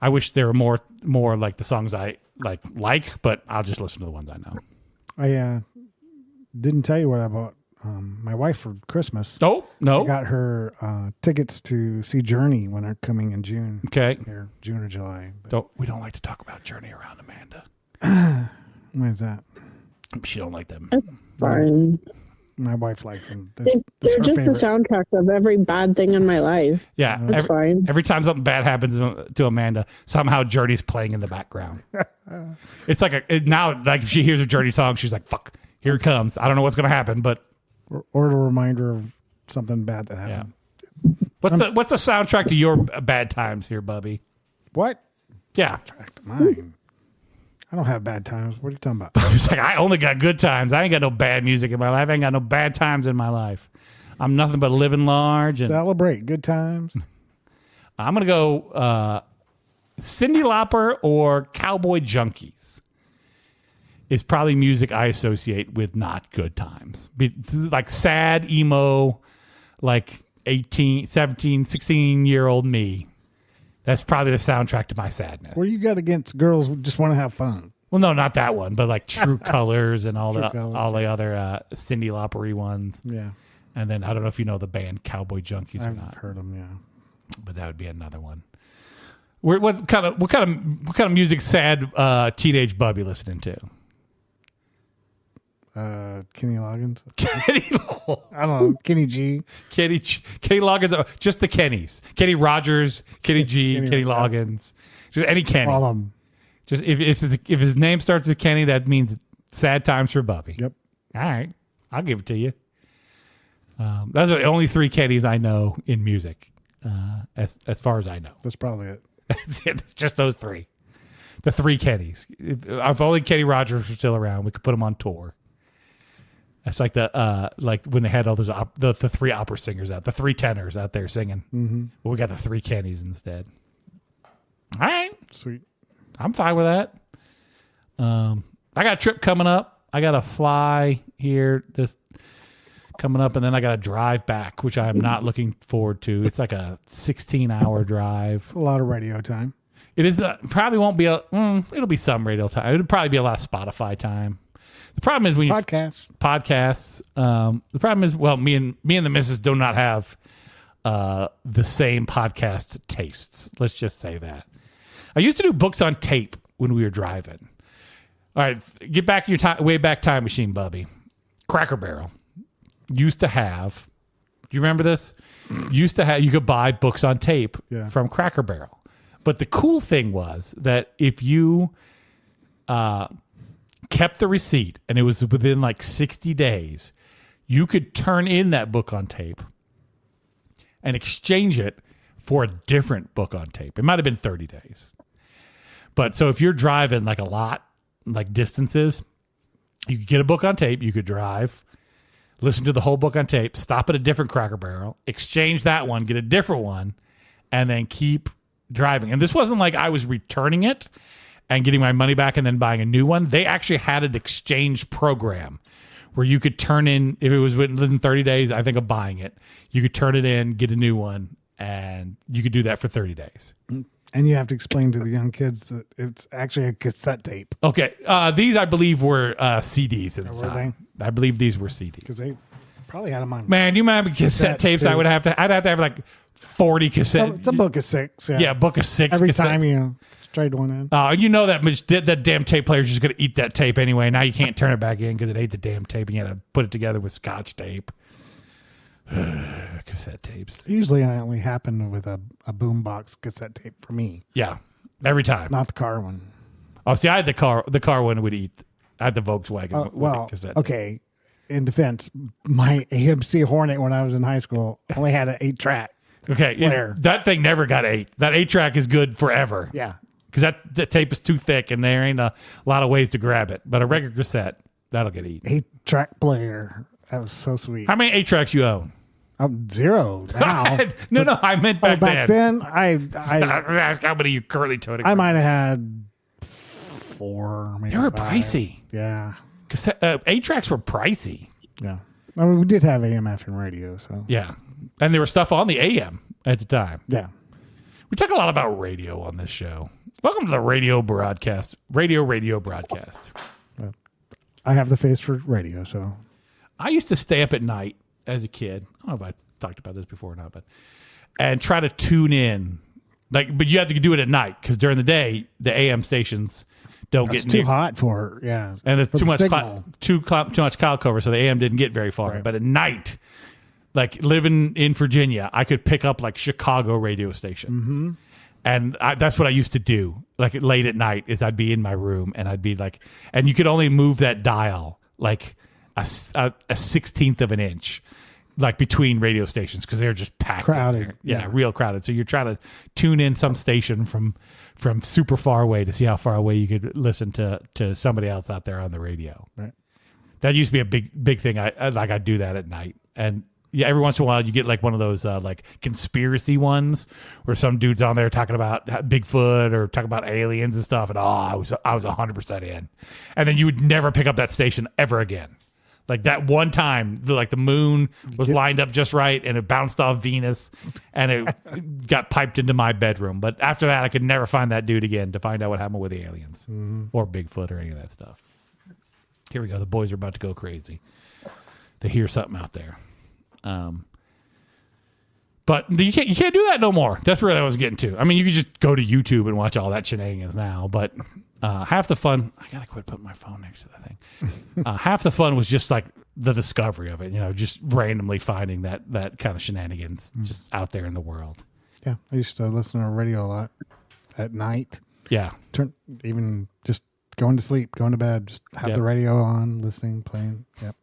I wish there were more like the songs I like, but I'll just listen to the ones I know. I didn't tell you what I bought my wife for Christmas. Oh, I no. got her tickets to see Journey when they're coming in June. Okay. Here, June or July. But We don't like to talk about Journey around Amanda. when is that? She don't like them. Fine. My wife likes them. They're It's her just favorite. the soundtrack of every bad thing in my life. Yeah. That's fine. Every time something bad happens to Amanda, somehow Journey's playing in the background. It's like now, like if she hears a Journey song, she's like, "Fuck, here it comes." I don't know what's gonna happen, but Or a reminder of something bad that yeah. happened. What's the soundtrack to your bad times here, Bubby? What? Yeah. Track to mine. I don't have bad times. What are you talking about? It's like, I only got good times. I ain't got no bad music in my life. I ain't got no bad times in my life. I'm nothing but living large. And Celebrate good times. I'm going to go Cyndi Lauper or Cowboy Junkies is probably music I associate with not good times. Like sad, emo, like 18, 17, 16-year-old me. That's probably the soundtrack to my sadness. What do you got against girls who just want to have fun? Well, no, not that one, but like True Colors and all True the Colours. all the other Cyndi Lauper ones. Yeah. And then I don't know if you know the band Cowboy Junkies or I've not, heard them, yeah. but that would be another one. What kind of music sad teenage Bubby listening to? Kenny Loggins. Kenny I don't know. Kenny G. Loggins, just the Kennys. Kenny Rogers, Kenny G, Kenny Loggins, just any Kenny. All of them. Just if his name starts with Kenny, that means sad times for Bubby. Yep. All right, I'll give it to you. Those are the only three Kennys I know in music, as far as I know. That's probably it. That's it. It's just those three. The three Kennys. If only Kenny Rogers was still around, we could put him on tour. That's like like when they had all those the three opera singers out, the three tenors out there singing. Mm-hmm. Well, we got the three Kennys instead. All right, Sweet. I'm fine with that. I got a trip coming up. I got to fly here this coming up, and then I got to drive back, which I am not looking forward to. It's like a 16-hour drive. It's a lot of radio time. It is probably won't be it'll be some radio time. It'll probably be a lot of Spotify time. The problem is when you podcasts. The problem is, well, me and the missus do not have the same podcast tastes. Let's just say that. I used to do books on tape when we were driving. All right, get back in your way back time machine, Bubby. Cracker Barrel used to have. Do you remember this? Used to have. You could buy books on tape from Cracker Barrel, but the cool thing was that if you kept the receipt and it was within like 60 days, you could turn in that book on tape and exchange it for a different book on tape. It might have been 30 days. But so if you're driving like a lot, like distances, you could get a book on tape, you could drive, listen to the whole book on tape, stop at a different Cracker Barrel, exchange that one, get a different one, and then keep driving. And this wasn't like I was returning it and getting my money back and then buying a new one. They actually had an exchange program where you could turn in, if it was within 30 days, I think, of buying it, you could turn it in, get a new one, and you could do that for 30 days. And you have to explain to the young kids that it's actually a cassette tape. Okay. These, I believe, were CDs at the Were time. I believe these were CDs. Because they probably had them on. Man, you might have cassette tapes. too. I'd have to have like 40 cassettes. It's a book of six. Yeah, Yeah, book of 6 Every cassette. time you trade one in. You know that damn tape player's just going to eat that tape anyway. Now you can't turn it back in because it ate the damn tape and you had to put it together with Scotch tape. Cassette tapes. Usually I only happen with a boombox cassette tape for me. Yeah, every time. Not the car one. Oh, see, I had the car one would eat. I had the Volkswagen with Well, the cassette. okay. In defense, my AMC Hornet when I was in high school only had an 8-track. Okay, Where? that thing never got 8. That 8-track is good forever. Yeah. Because that tape is too thick and there ain't a lot of ways to grab it. But a regular cassette, that'll get eaten. 8-track player. That was so sweet. How many 8-tracks you own? I'm 0 now. No, I meant back, back then I how many you currently toting? might have had 4, maybe They were 5. pricey. Yeah. Cassette 8-tracks were pricey. Yeah. I mean, we did have AM FM radio, so Yeah. And there was stuff on the AM at the time. yeah. We talk a lot about radio on this show. Welcome to the radio broadcast. Radio broadcast. I have the face for radio, so I used to stay up at night as a kid. I don't know if I talked about this before or not, and try to tune in. But you have to do it at night because during the day, the AM stations don't It's get too hot for and it's for too the much signal. too much cloud cover, so the AM didn't get very far. Right. But at night, like living in Virginia, I could pick up like Chicago radio stations, and that's what I used to do. Like late at night, is I'd be in my room and I'd be like, and you could only move that dial like a 16th of an inch, like between radio stations because they're just packed, Crowded, in there. Yeah, yeah. real crowded. So you're trying to tune in some station from super far away to see how far away you could listen to somebody else out there on the radio. Right. That used to be a big thing. I'd do that at night. And yeah, every once in a while you get like one of those like conspiracy ones where some dude's on there talking about Bigfoot or talking about aliens and stuff. And I was 100% in. And then you would never pick up that station ever again. Like that one time, the moon was lined up just right and it bounced off Venus and it got piped into my bedroom. But after that, I could never find that dude again to find out what happened with the aliens or Bigfoot or any of that stuff. Here we go. The boys are about to go crazy. They hear something out there. But you can't do that no more. That's where I was getting to. I mean, you could just go to YouTube and watch all that shenanigans now. But half the fun, I gotta quit putting my phone next to the thing. Half the fun was just like the discovery of it. Just randomly finding that kind of shenanigans just out there in the world. Yeah, I used to listen to radio a lot at night. Yeah, Even just going to sleep, going to bed, just have the radio on, listening, playing. Yep.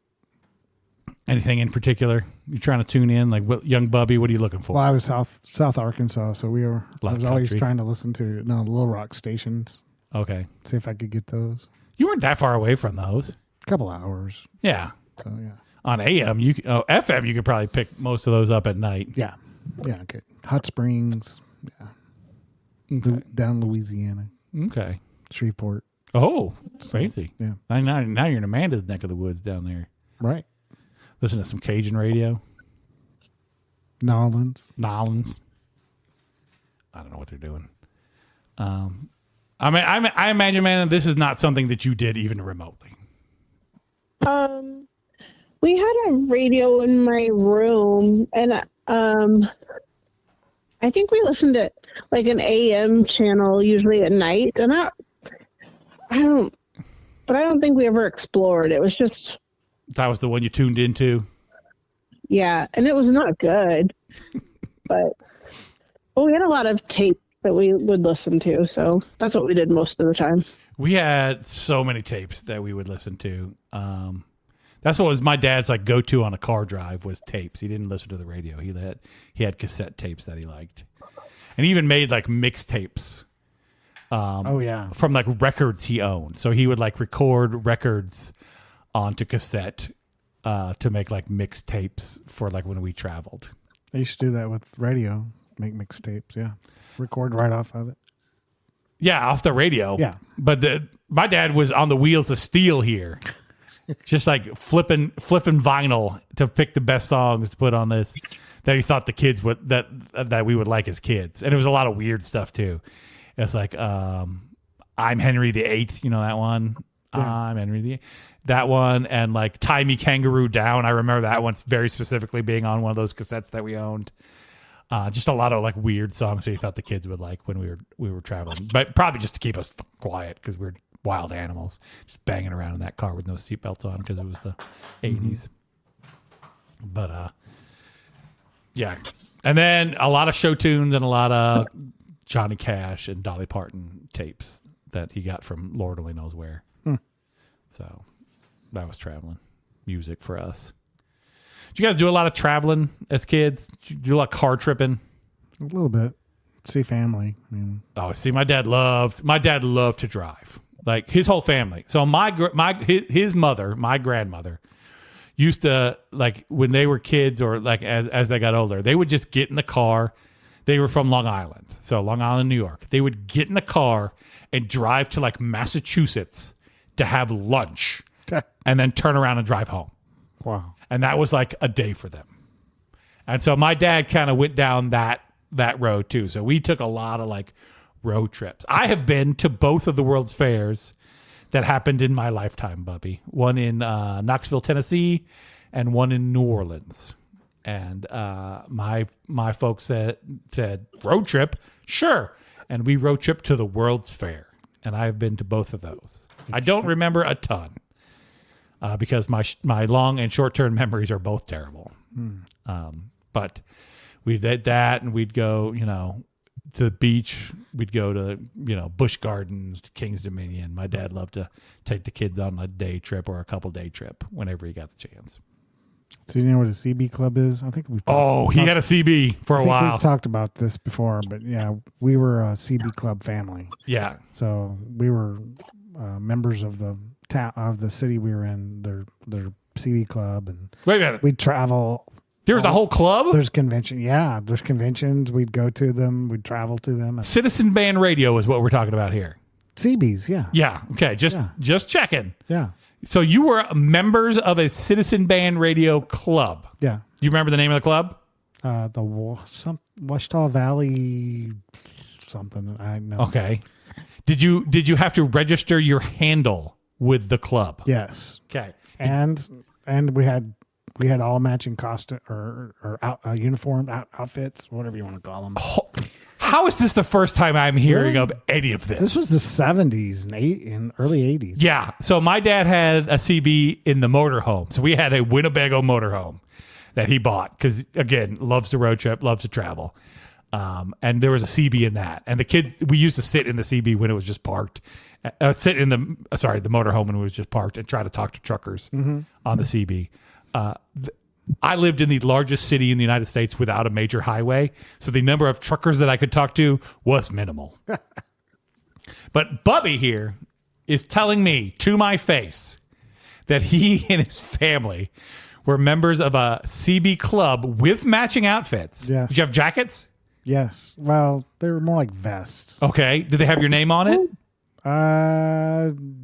Anything in particular you're trying to tune in? Like young Bubby, what are you looking for? Well, I was South Arkansas, so I was always country. trying to listen to Little Rock stations. Okay, See if I could get those. you weren't that far away from those. A couple hours. Yeah, So yeah. on AM, FM, you could probably pick most of those up at night. Yeah. Yeah. Okay. Hot Springs. Yeah. Okay. Down Louisiana. Okay. Shreveport. Oh, crazy. Yeah. Now you're in Amanda's neck of the woods down there. Right. Listen to some Cajun radio. Nolans. Nolans. I don't know what they're doing. I imagine, man, this is not something that you did even remotely. We had a radio in my room, and I think we listened to like an AM channel usually at night, and I don't think we ever explored. It was just That was the one you tuned into. yeah, and it was not good, but we had a lot of tape that we would listen to, so that's what we did most of the time. We had so many tapes that we would listen to. That's what was my dad's like go-to on a car drive was tapes. He didn't listen to the radio. He had cassette tapes that he liked, and he even made like mixtapes. From like records he owned. So he would like record records onto cassette to make like mixtapes for like when we traveled. I used to do that with radio, make mixtapes. Yeah. Record right off of it. Yeah, off the radio. Yeah. But my dad was on the wheels of steel here. Just like flipping vinyl to pick the best songs to put on this that he thought the kids would that we would like as kids. And it was a lot of weird stuff too. It's like I'm Henry VIII, you know that one? Yeah. I'm Henry VIII. That one and like Tie Me Kangaroo Down. I remember that one very specifically being on one of those cassettes that we owned. Just a lot of like weird songs that he thought the kids would like when we were traveling. But probably just to keep us quiet because we're wild animals just banging around in that car with no seatbelts on because it was the 80s. But yeah. And then a lot of show tunes and a lot of Johnny Cash and Dolly Parton tapes that he got from Lord only knows where. So that was traveling music for us. Did you guys do a lot of traveling as kids? Did you do a lot of car tripping? A little bit. See family. I mean, See, my dad loved to drive. Like his whole family. So his mother, my grandmother, used to like when they were kids or like as they got older, they would just get in the car. They were from Long Island. So Long Island, New York. They would get in the car and drive to like Massachusetts to have lunch and then turn around and drive home. wow. And that was like a day for them. And so my dad kind of went down that road too. So we took a lot of like road trips. I have been to both of the World's Fairs that happened in my lifetime, Bubby. One in Knoxville, Tennessee, and one in New Orleans. And my folks said road trip, sure. And we road trip to the World's Fair, and I've been to both of those. I don't remember a ton because my long and short term memories are both terrible. But we did that, and we'd go, to the beach. We'd go to, Busch Gardens, to King's Dominion. My dad loved to take the kids on a day trip or a couple day trip whenever he got the chance. So you know what a CB club is? I think we've he had a CB for a while. We've talked about this before, but yeah, we were a CB club family. Yeah. So we were members of the town of the city we were in. Their CB club, and Wait a minute. we'd travel. There was a whole club? There's convention. Yeah, there's conventions. We'd go to them. We'd travel to them. Citizen Band Radio is what we're talking about here. CBs, yeah. Yeah. Okay. Just checking. Yeah. So you were members of a Citizen Band Radio club. Yeah. You remember the name of the club? The Washita Valley something. I know. Okay. Did you have to register your handle with the club? Yes. Okay. And we had all matching costume or uniform outfits, whatever you want to call them. How is this the first time I'm hearing of any of this? This was the 70s and early 80s. Yeah. So my dad had a CB in the motorhome. So we had a Winnebago motorhome that he bought because, again, loves to road trip, loves to travel. And there was a CB in that. And the kids, we used to sit in the CB when it was just parked. Sit in the motorhome when it was just parked and try to talk to truckers on the CB. I lived in the largest city in the United States without a major highway, so the number of truckers that I could talk to was minimal. But Bubby here is telling me to my face that he and his family were members of a CB club with matching outfits. Yes. Did you have jackets? Yes. Well, they were more like vests. Okay. Did they have your name on it?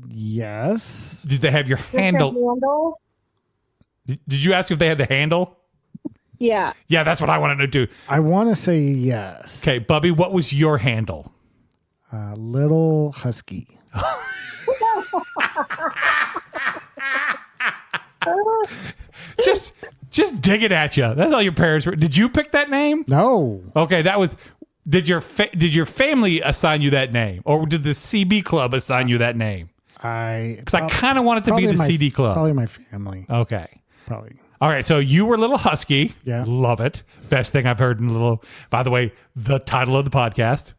Yes. Did they have your handle? Did you ask if they had the handle? Yeah. Yeah, that's what I wanted to do. I want to say yes. Okay, Bubby, what was your handle? Little Huskey. Just digging at you. That's all your parents were. Did you pick that name? No. Okay, that was. Did your family assign you that name, or did the CB club assign you that name? Because I kind of want it to be the CD club. Probably my family. Okay. Probably. All right, so you were Little Husky. Yeah. Love it. Best thing I've heard in Little. By the way, the title of the podcast.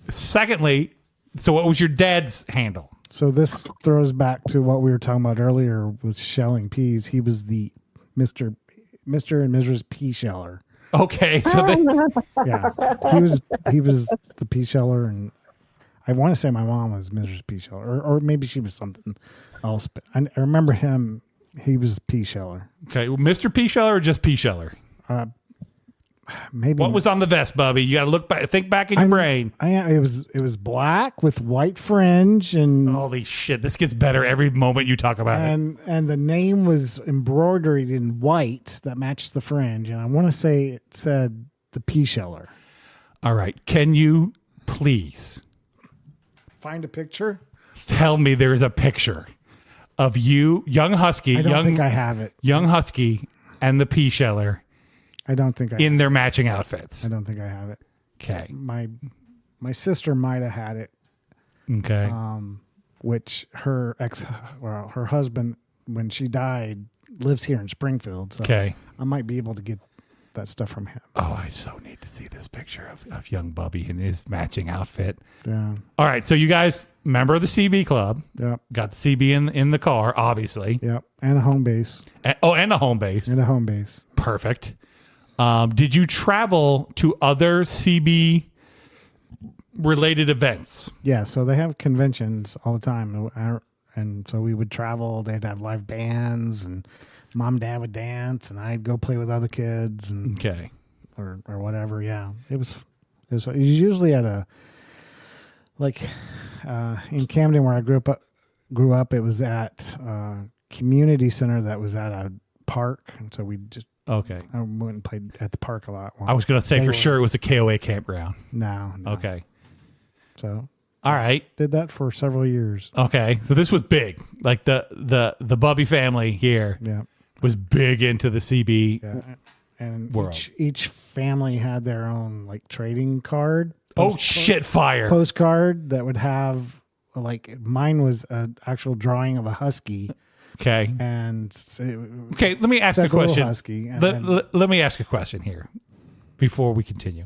Secondly, so what was your dad's handle? So this throws back to what we were talking about earlier with shelling peas. He was the Mr. and Mrs. Pea Sheller. Okay, so Yeah, he was the pea sheller, and I want to say my mom was Mrs. Pea Sheller, or maybe she was something else. But I remember him. He was the pea sheller. Okay, well, Mr. Pea Sheller or just Pea Sheller? Maybe what was on the vest, Bubby? You got to look back, think back in your brain. It was black with white fringe and holy shit! This gets better every moment you talk about it. And the name was embroidered in white that matched the fringe, and I want to say it said the pea sheller. All right, can you please find a picture? Tell me there is a picture of you, young Husky. I don't think I have it. Young Husky and the pea sheller. I don't think in their matching outfits. I don't think I have it. Okay. My sister might have had it. Okay. Which her husband, when she died, lives here in Springfield. So okay. I might be able to get that stuff from him. Oh, I so need to see this picture of young Bubby in his matching outfit. Yeah. All right. So you guys, member of the CB club. Yep. Got the CB in the car, obviously. Yep. And a home base. And a home base. And a home base. Perfect. Did you travel to other CB related events? Yeah, so they have conventions all the time, and so we would travel. They'd have live bands, and mom and dad would dance, and I'd go play with other kids, and okay, or whatever. Yeah, it was usually at a in Camden where I grew up. It was at a community center that was at a park, and so we just. Okay. I went and played at the park a lot. I was going to say sure it was a KOA campground. No. Okay. So. All right. Did that for several years. Okay. So this was big. Like the Bubby family here. Yeah. was big into the CB. Yeah. And World. each family had their own like trading card. Fire. Postcard that would have like mine was an actual drawing of a husky. Okay. And let me ask a question. Husky, Let me ask a question here before we continue.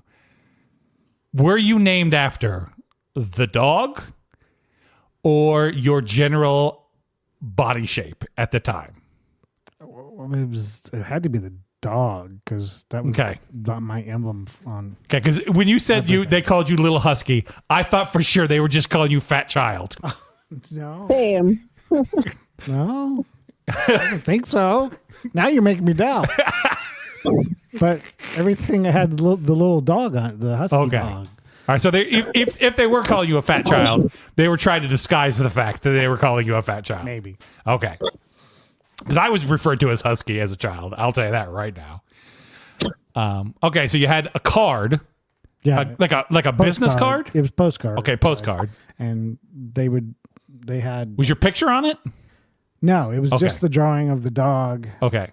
Were you named after the dog or your general body shape at the time? It had to be the dog because that was my emblem on. Okay, because when you said they called you Little Husky, I thought for sure they were just calling you Fat Child. No. Same. No, I don't think so. Now you're making me doubt. But everything had the little dog on it, the husky dog. All right, so if they were calling you a fat child, they were trying to disguise the fact that they were calling you a fat child. Maybe. Okay. Because I was referred to as Husky as a child. I'll tell you that right now. Okay, so you had a card. Yeah. Like a business card? It was postcard. Okay, postcard. And they had... Was your picture on it? No, it was just the drawing of the dog. Okay.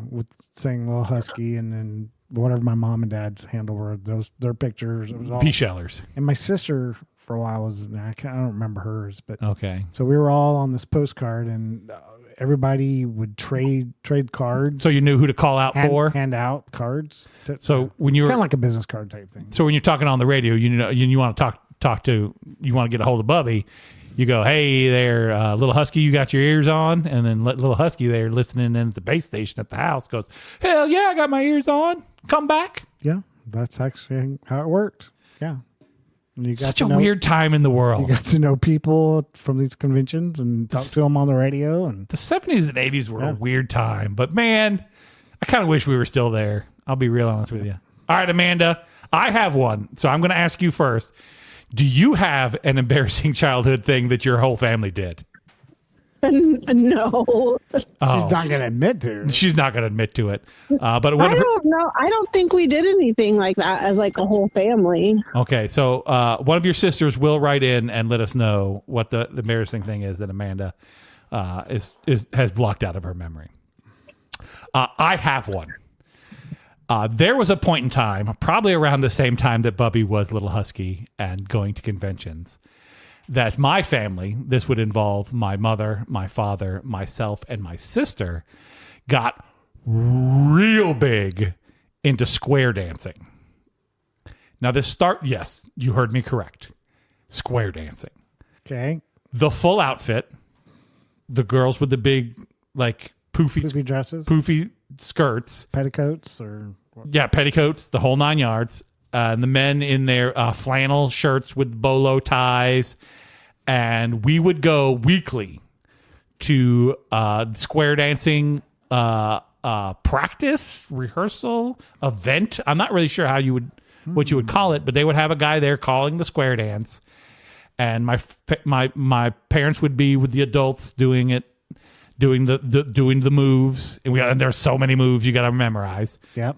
With saying Little Husky, and then whatever my mom and dad's handle were, their pictures. It was all P-shellers. And my sister for a while was I don't remember hers, but okay. So we were all on this postcard, and everybody would trade cards. So you knew who to call out for? Hand out cards. So when you were kind of like a business card type thing. So when you're talking on the radio, you want to talk to you want to get a hold of Bubby. You go, hey there, Little Husky, you got your ears on? And then Little Husky there listening in at the base station at the house goes, hell yeah, I got my ears on. Come back. Yeah, that's actually how it worked. Yeah. And you got Such a weird time in the world. You got to know people from these conventions and talk to them on the radio. And the 70s and 80s were a weird time. But, man, I kind of wish we were still there. I'll be real honest with you. All right, Amanda, I have one. So I'm going to ask you first. Do you have an embarrassing childhood thing that your whole family did? No. She's not going to admit to it. She's not going to admit to it. But I don't know. I don't think we did anything like that as like a whole family. Okay, so one of your sisters will write in and let us know what the embarrassing thing is that Amanda has blocked out of her memory. I have one. There was a point in time, probably around the same time that Bubby was Little Husky and going to conventions, that my family, this would involve my mother, my father, myself, and my sister, got real big into square dancing. Now yes, you heard me correct. Square dancing. Okay. The full outfit, the girls with the big, like, poofy dresses, poofy skirts, petticoats, or what? Yeah, petticoats, the whole 9 yards. And the men in their flannel shirts with bolo ties, and we would go weekly to square dancing practice, rehearsal, event. I'm not really sure what you would call it, but they would have a guy there calling the square dance, and my parents would be with the adults doing it. Doing the moves, and there's so many moves you got to memorize. Yep.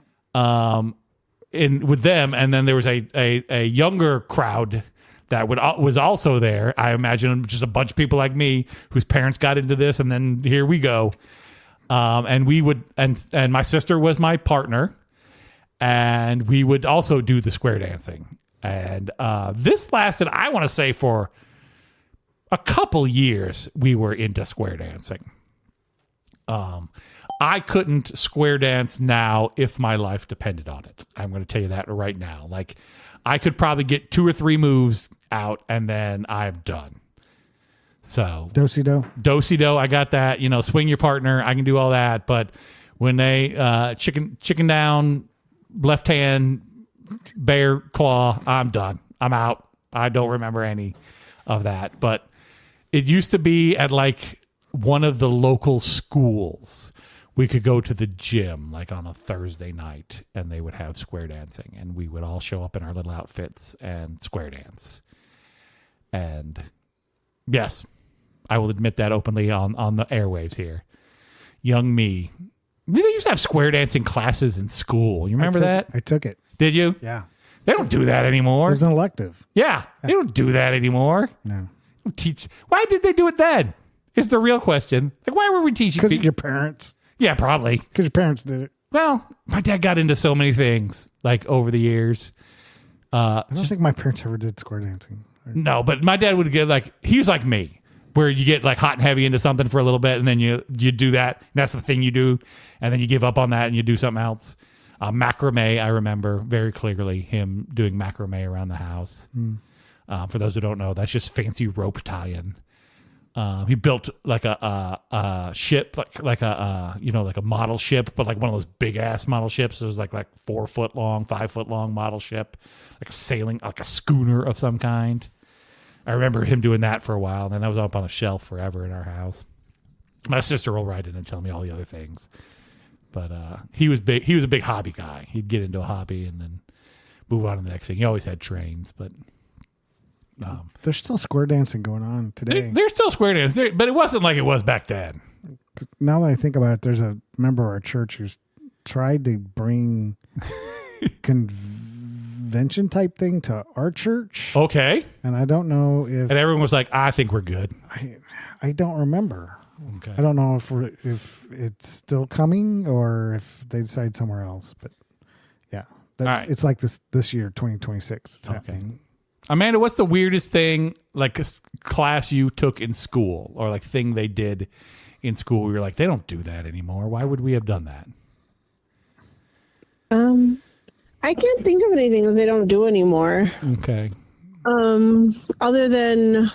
With them, and then there was a younger crowd that was also there. I imagine just a bunch of people like me whose parents got into this, and then here we go. And we would, and my sister was my partner, and we would also do the square dancing. And this lasted, I want to say, for a couple years. We were into square dancing. I couldn't square dance now if my life depended on it. I'm going to tell you that right now. Like, I could probably get 2 or 3 moves out, and then I'm done. So do-si-do, I got that. Swing your partner, I can do all that. But when they chicken down, left hand, bear claw, I'm done. I'm out. I don't remember any of that. But it used to be at like one of the local schools. We could go to the gym like on a Thursday night, and they would have square dancing, and we would all show up in our little outfits and square dance. And yes, I will admit that openly on the airwaves here. Young me. They used to have square dancing classes in school. You remember that? I took it. Did you? Yeah. They don't do that anymore. It was an elective. Yeah. They don't do that anymore. No. Why did they do it then? Is the real question. Like, why were we teaching people? Because your parents. Yeah, probably. Because your parents did it. Well, my dad got into so many things like over the years. I don't think my parents ever did square dancing. No, but my dad would get like, he was like me, where you get like hot and heavy into something for a little bit, and then you do that. And that's the thing you do, and then you give up on that and you do something else. Macrame, I remember very clearly him doing macrame around the house. For those who don't know, that's just fancy rope tying. He built like a ship, like a model ship, but like one of those big ass model ships. It was like 4 foot long, 5 foot long model ship, like a sailing, like a schooner of some kind. I remember him doing that for a while, and then that was up on a shelf forever in our house. My sister will write in and tell me all the other things, but he was big. He was a big hobby guy. He'd get into a hobby and then move on to the next thing. He always had trains, but. There's still square dancing going on today. There's still square dance, but it wasn't like it was back then. Now that I think about it, there's a member of our church who's tried to bring convention type thing to our church. Okay. And I don't know if... And everyone was like, I think we're good. I don't remember. Okay. I don't know if it's still coming or if they decide somewhere else. But yeah, right. It's like this year, 2026. It's happening. Amanda, what's the weirdest thing, like a class you took in school or like thing they did in school where you're like, they don't do that anymore. Why would we have done that? I can't think of anything that they don't do anymore. Okay. Other than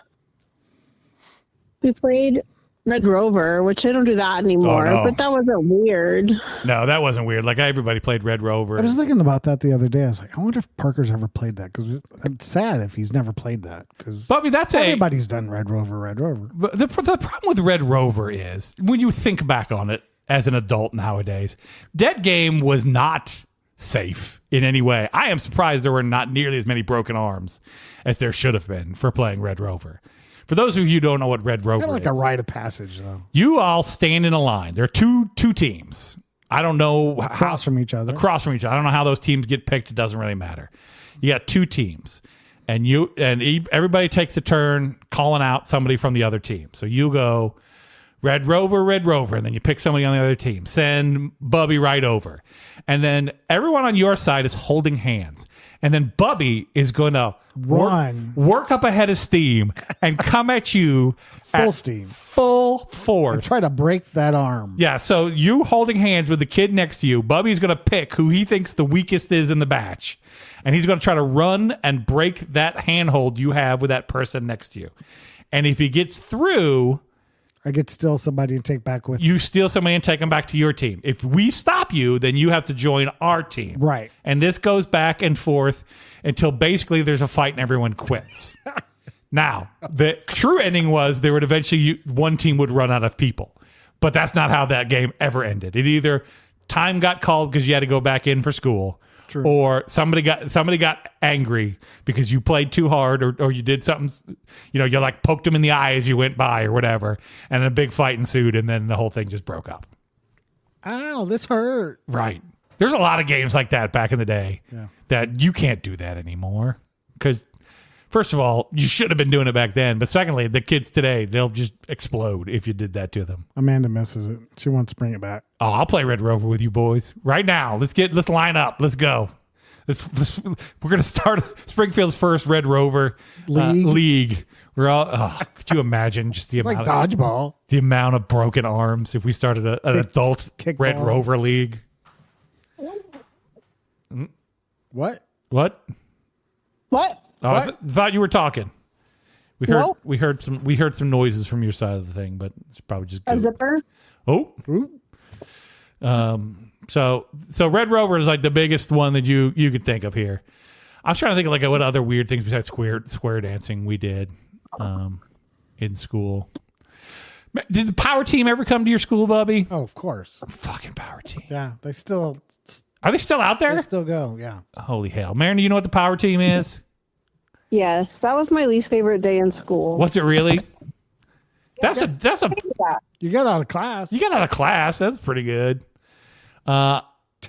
we played Red Rover, which they don't do that anymore, but that wasn't weird. No, that wasn't weird. Like everybody played Red Rover. I was thinking about that the other day. I was like, I wonder if Parker's ever played that because it's sad if he's never played that because Bubby, everybody's done Red Rover. But the problem with Red Rover is when you think back on it as an adult nowadays, that game was not safe in any way. I am surprised there were not nearly as many broken arms as there should have been for playing Red Rover. For those of you who don't know what Red Rover is. It's kind of like a rite of passage, though. You all stand in a line. There are two teams. I don't know across from each other. Across from each other. I don't know how those teams get picked. It doesn't really matter. You got 2 teams, and everybody takes a turn calling out somebody from the other team. So you go Red Rover, and then you pick somebody on the other team. Send Bubby right over, and then everyone on your side is holding hands. And then Bubby is going to work up a head of steam and come at you full steam, full force. And try to break that arm. Yeah, so you holding hands with the kid next to you. Bubby's going to pick who he thinks the weakest is in the batch. And he's going to try to run and break that handhold you have with that person next to you. And if he gets through... I get to steal somebody and take back with you. Steal somebody and take them back to your team. If we stop you, then you have to join our team. Right. And this goes back and forth until basically there's a fight and everyone quits. Now, the true ending was there would eventually one team would run out of people. But that's not how that game ever ended. It either time got called because you had to go back in for school. True. Or somebody got angry because you played too hard or you did something, you like poked them in the eye as you went by or whatever, and a big fight ensued, and then the whole thing just broke up. Ow, this hurt. Right. There's a lot of games like that back in the day that you can't do that anymore because, first of all, you should have been doing it back then, but secondly, the kids today, they'll just explode if you did that to them. Amanda misses it. She wants to bring it back. Oh, I'll play Red Rover with you boys right now. Let's line up. Let's go. We're going to start Springfield's first Red Rover league. We're all. Could you imagine just the amount like dodgeball? The amount of broken arms if we started an adult Red Rover league. What? What? Oh, I thought you were talking. We heard some noises from your side of the thing, but it's probably just good. A zipper. Oh. So Red Rover is like the biggest one that you could think of here. I was trying to think of like what other weird things besides square dancing we did in school. Did the power team ever come to your school, Bubby? Oh, of course. Fucking power team. Yeah, they still. Are they still out there? They still go. Yeah. Holy hell, Marin! Do you know what the power team is? Yes, that was my least favorite day in school. What's it really? That's a. You got out of class. You got out of class. That's pretty good. Tear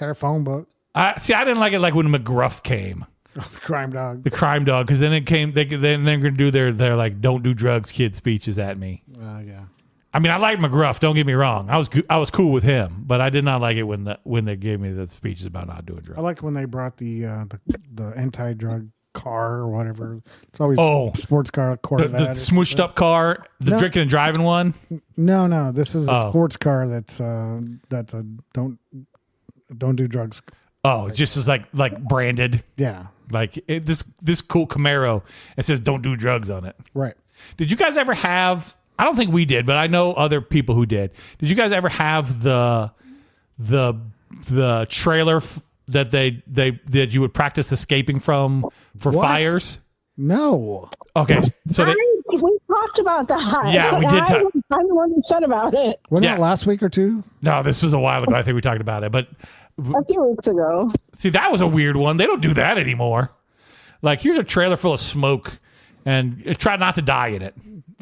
a phone book. I didn't like it like when McGruff came. Oh, the crime dog. The crime dog, because then it came. Then they're going to do their like don't do drugs kid speeches at me. Yeah. I mean, I like McGruff. Don't get me wrong. I was cool with him, but I did not like it when they gave me the speeches about not doing drugs. I like when they brought the anti-drug car or whatever. It's always sports car, Corvette. The smooshed up car, the drinking and driving one. No. This is a sports car that's a don't do drugs. Oh, it just is like branded. Yeah. Like this cool Camaro. It says "Don't do drugs" on it. Right. Did you guys ever have? I don't think we did, but I know other people who did. Did you guys ever have the trailer that you would practice escaping from for fires? No. Okay, so we talked about that. Yeah, we did. I'm the one who said about it. Wasn't that last week or two? No, this was a while ago. I think we talked about it, but A few weeks ago. see, that was a weird one. They don't do that anymore. Like, here's a trailer full of smoke, and try not to die in it.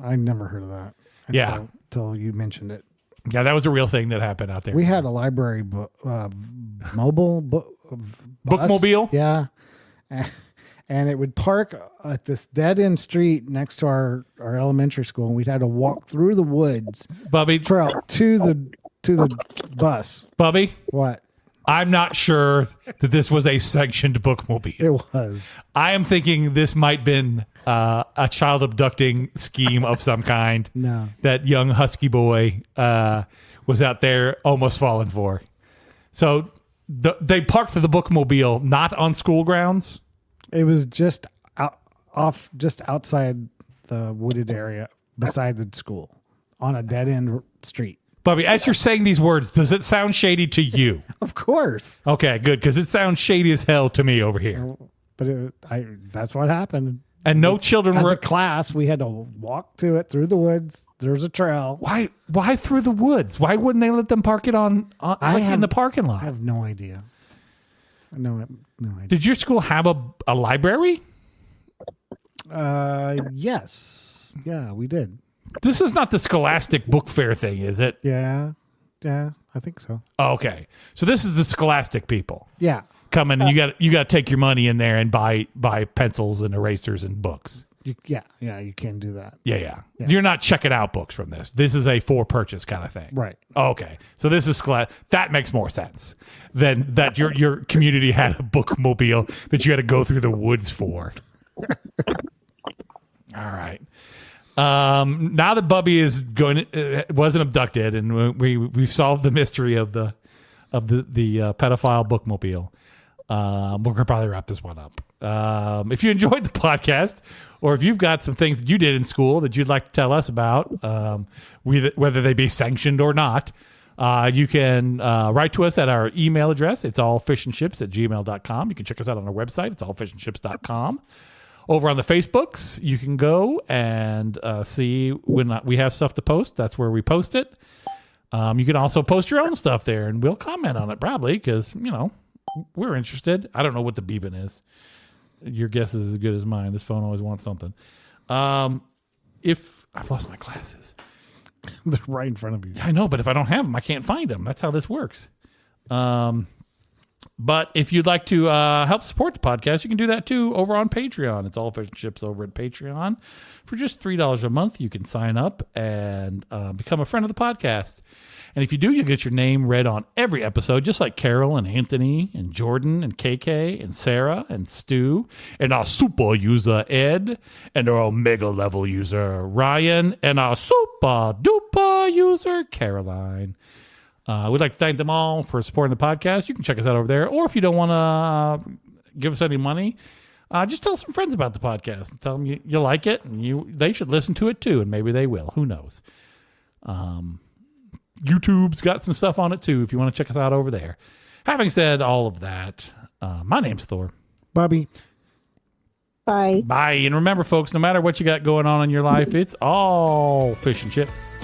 I never heard of that. Until you mentioned it. Yeah, that was a real thing that happened out there. We had a library mobile bookmobile. Yeah. And it would park at this dead end street next to our elementary school, and we'd have to walk through the woods, Bubby, trail to the bus. Bubby, What? I'm not sure that this was a sanctioned bookmobile. It was. I am thinking this might been a child abducting scheme of some kind. No. That young Husky boy was out there almost falling for. So they parked the bookmobile not on school grounds. It was just just outside the wooded area beside the school on a dead end street. Bubby, as you're saying these words, does it sound shady to you? Of course. Okay, good, because it sounds shady as hell to me over here. But that's what happened. And no children As were... a class, we had to walk to it through the woods. There's a trail. Why through the woods? Why wouldn't they let them park it in the parking lot? I have no idea. No idea. Did your school have a library? Yes. Yeah, we did. This is not the Scholastic Book Fair thing, is it? Yeah, I think so. Oh, okay, so this is the Scholastic people Yeah, coming, and you got to take your money in there and buy pencils and erasers and books. you can do that. Yeah. You're not checking out books from this. This is a for purchase kind of thing. Right. Okay, so this is that makes more sense than that your community had a bookmobile that you had to go through the woods for. All right. Now that Bubby is wasn't abducted, and we've solved the mystery of the pedophile bookmobile, we're gonna probably wrap this one up. If you enjoyed the podcast, or if you've got some things that you did in school that you'd like to tell us about, whether they be sanctioned or not, you can write to us at our email address. It's allfishandships@gmail.com. You can check us out on our website. It's allfishandships.com. Over on the Facebooks, you can go and see when we have stuff to post. That's where we post it. You can also post your own stuff there, and we'll comment on it probably because, we're interested. I don't know what the beeping is. Your guess is as good as mine. This phone always wants something. If I've lost my glasses. They're right in front of you. I know, but if I don't have them, I can't find them. That's how this works. But if you'd like to help support the podcast, you can do that too over on Patreon. It's All Fish and Chips over at Patreon. For just $3 a month, you can sign up and become a friend of the podcast. And if you do, you'll get your name read on every episode, just like Carol and Anthony and Jordan and KK and Sarah and Stu and our super user Ed and our Omega level user Ryan and our super duper user Caroline. We'd like to thank them all for supporting the podcast. You can check us out over there. Or if you don't want to give us any money, just tell some friends about the podcast and tell them you like it and they should listen to it too, and maybe they will. Who knows? YouTube's got some stuff on it too if you want to check us out over there. Having said all of that, my name's Thor. Bubby. Bye. Bye. And remember, folks, no matter what you got going on in your life, it's all fish and chips.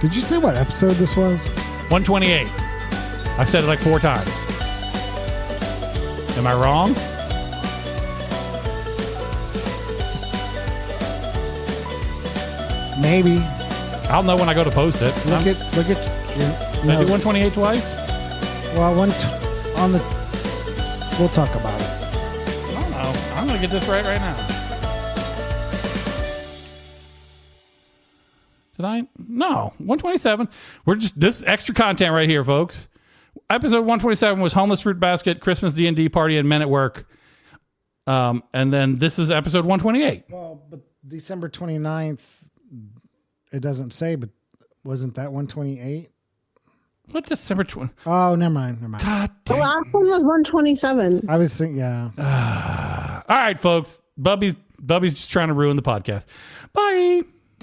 Did you say what episode this was? 128. I said it like 4 times. Am I wrong? Maybe. I'll know when I go to post it. Look at Did I do 128 twice? Well, we'll talk about it. I don't know. I'm going to get this right now. Did I? No, 127. We're just this extra content right here, folks. Episode 127 was Homeless Fruit Basket, Christmas D&D Party, and Men at Work. And then this is episode 128. Well, but December 29th, it doesn't say, but wasn't that 128? What December 20? Oh, never mind. God The damn. last one was 127. I was thinking, yeah. All right, folks. Bubby's just trying to ruin the podcast. Bye.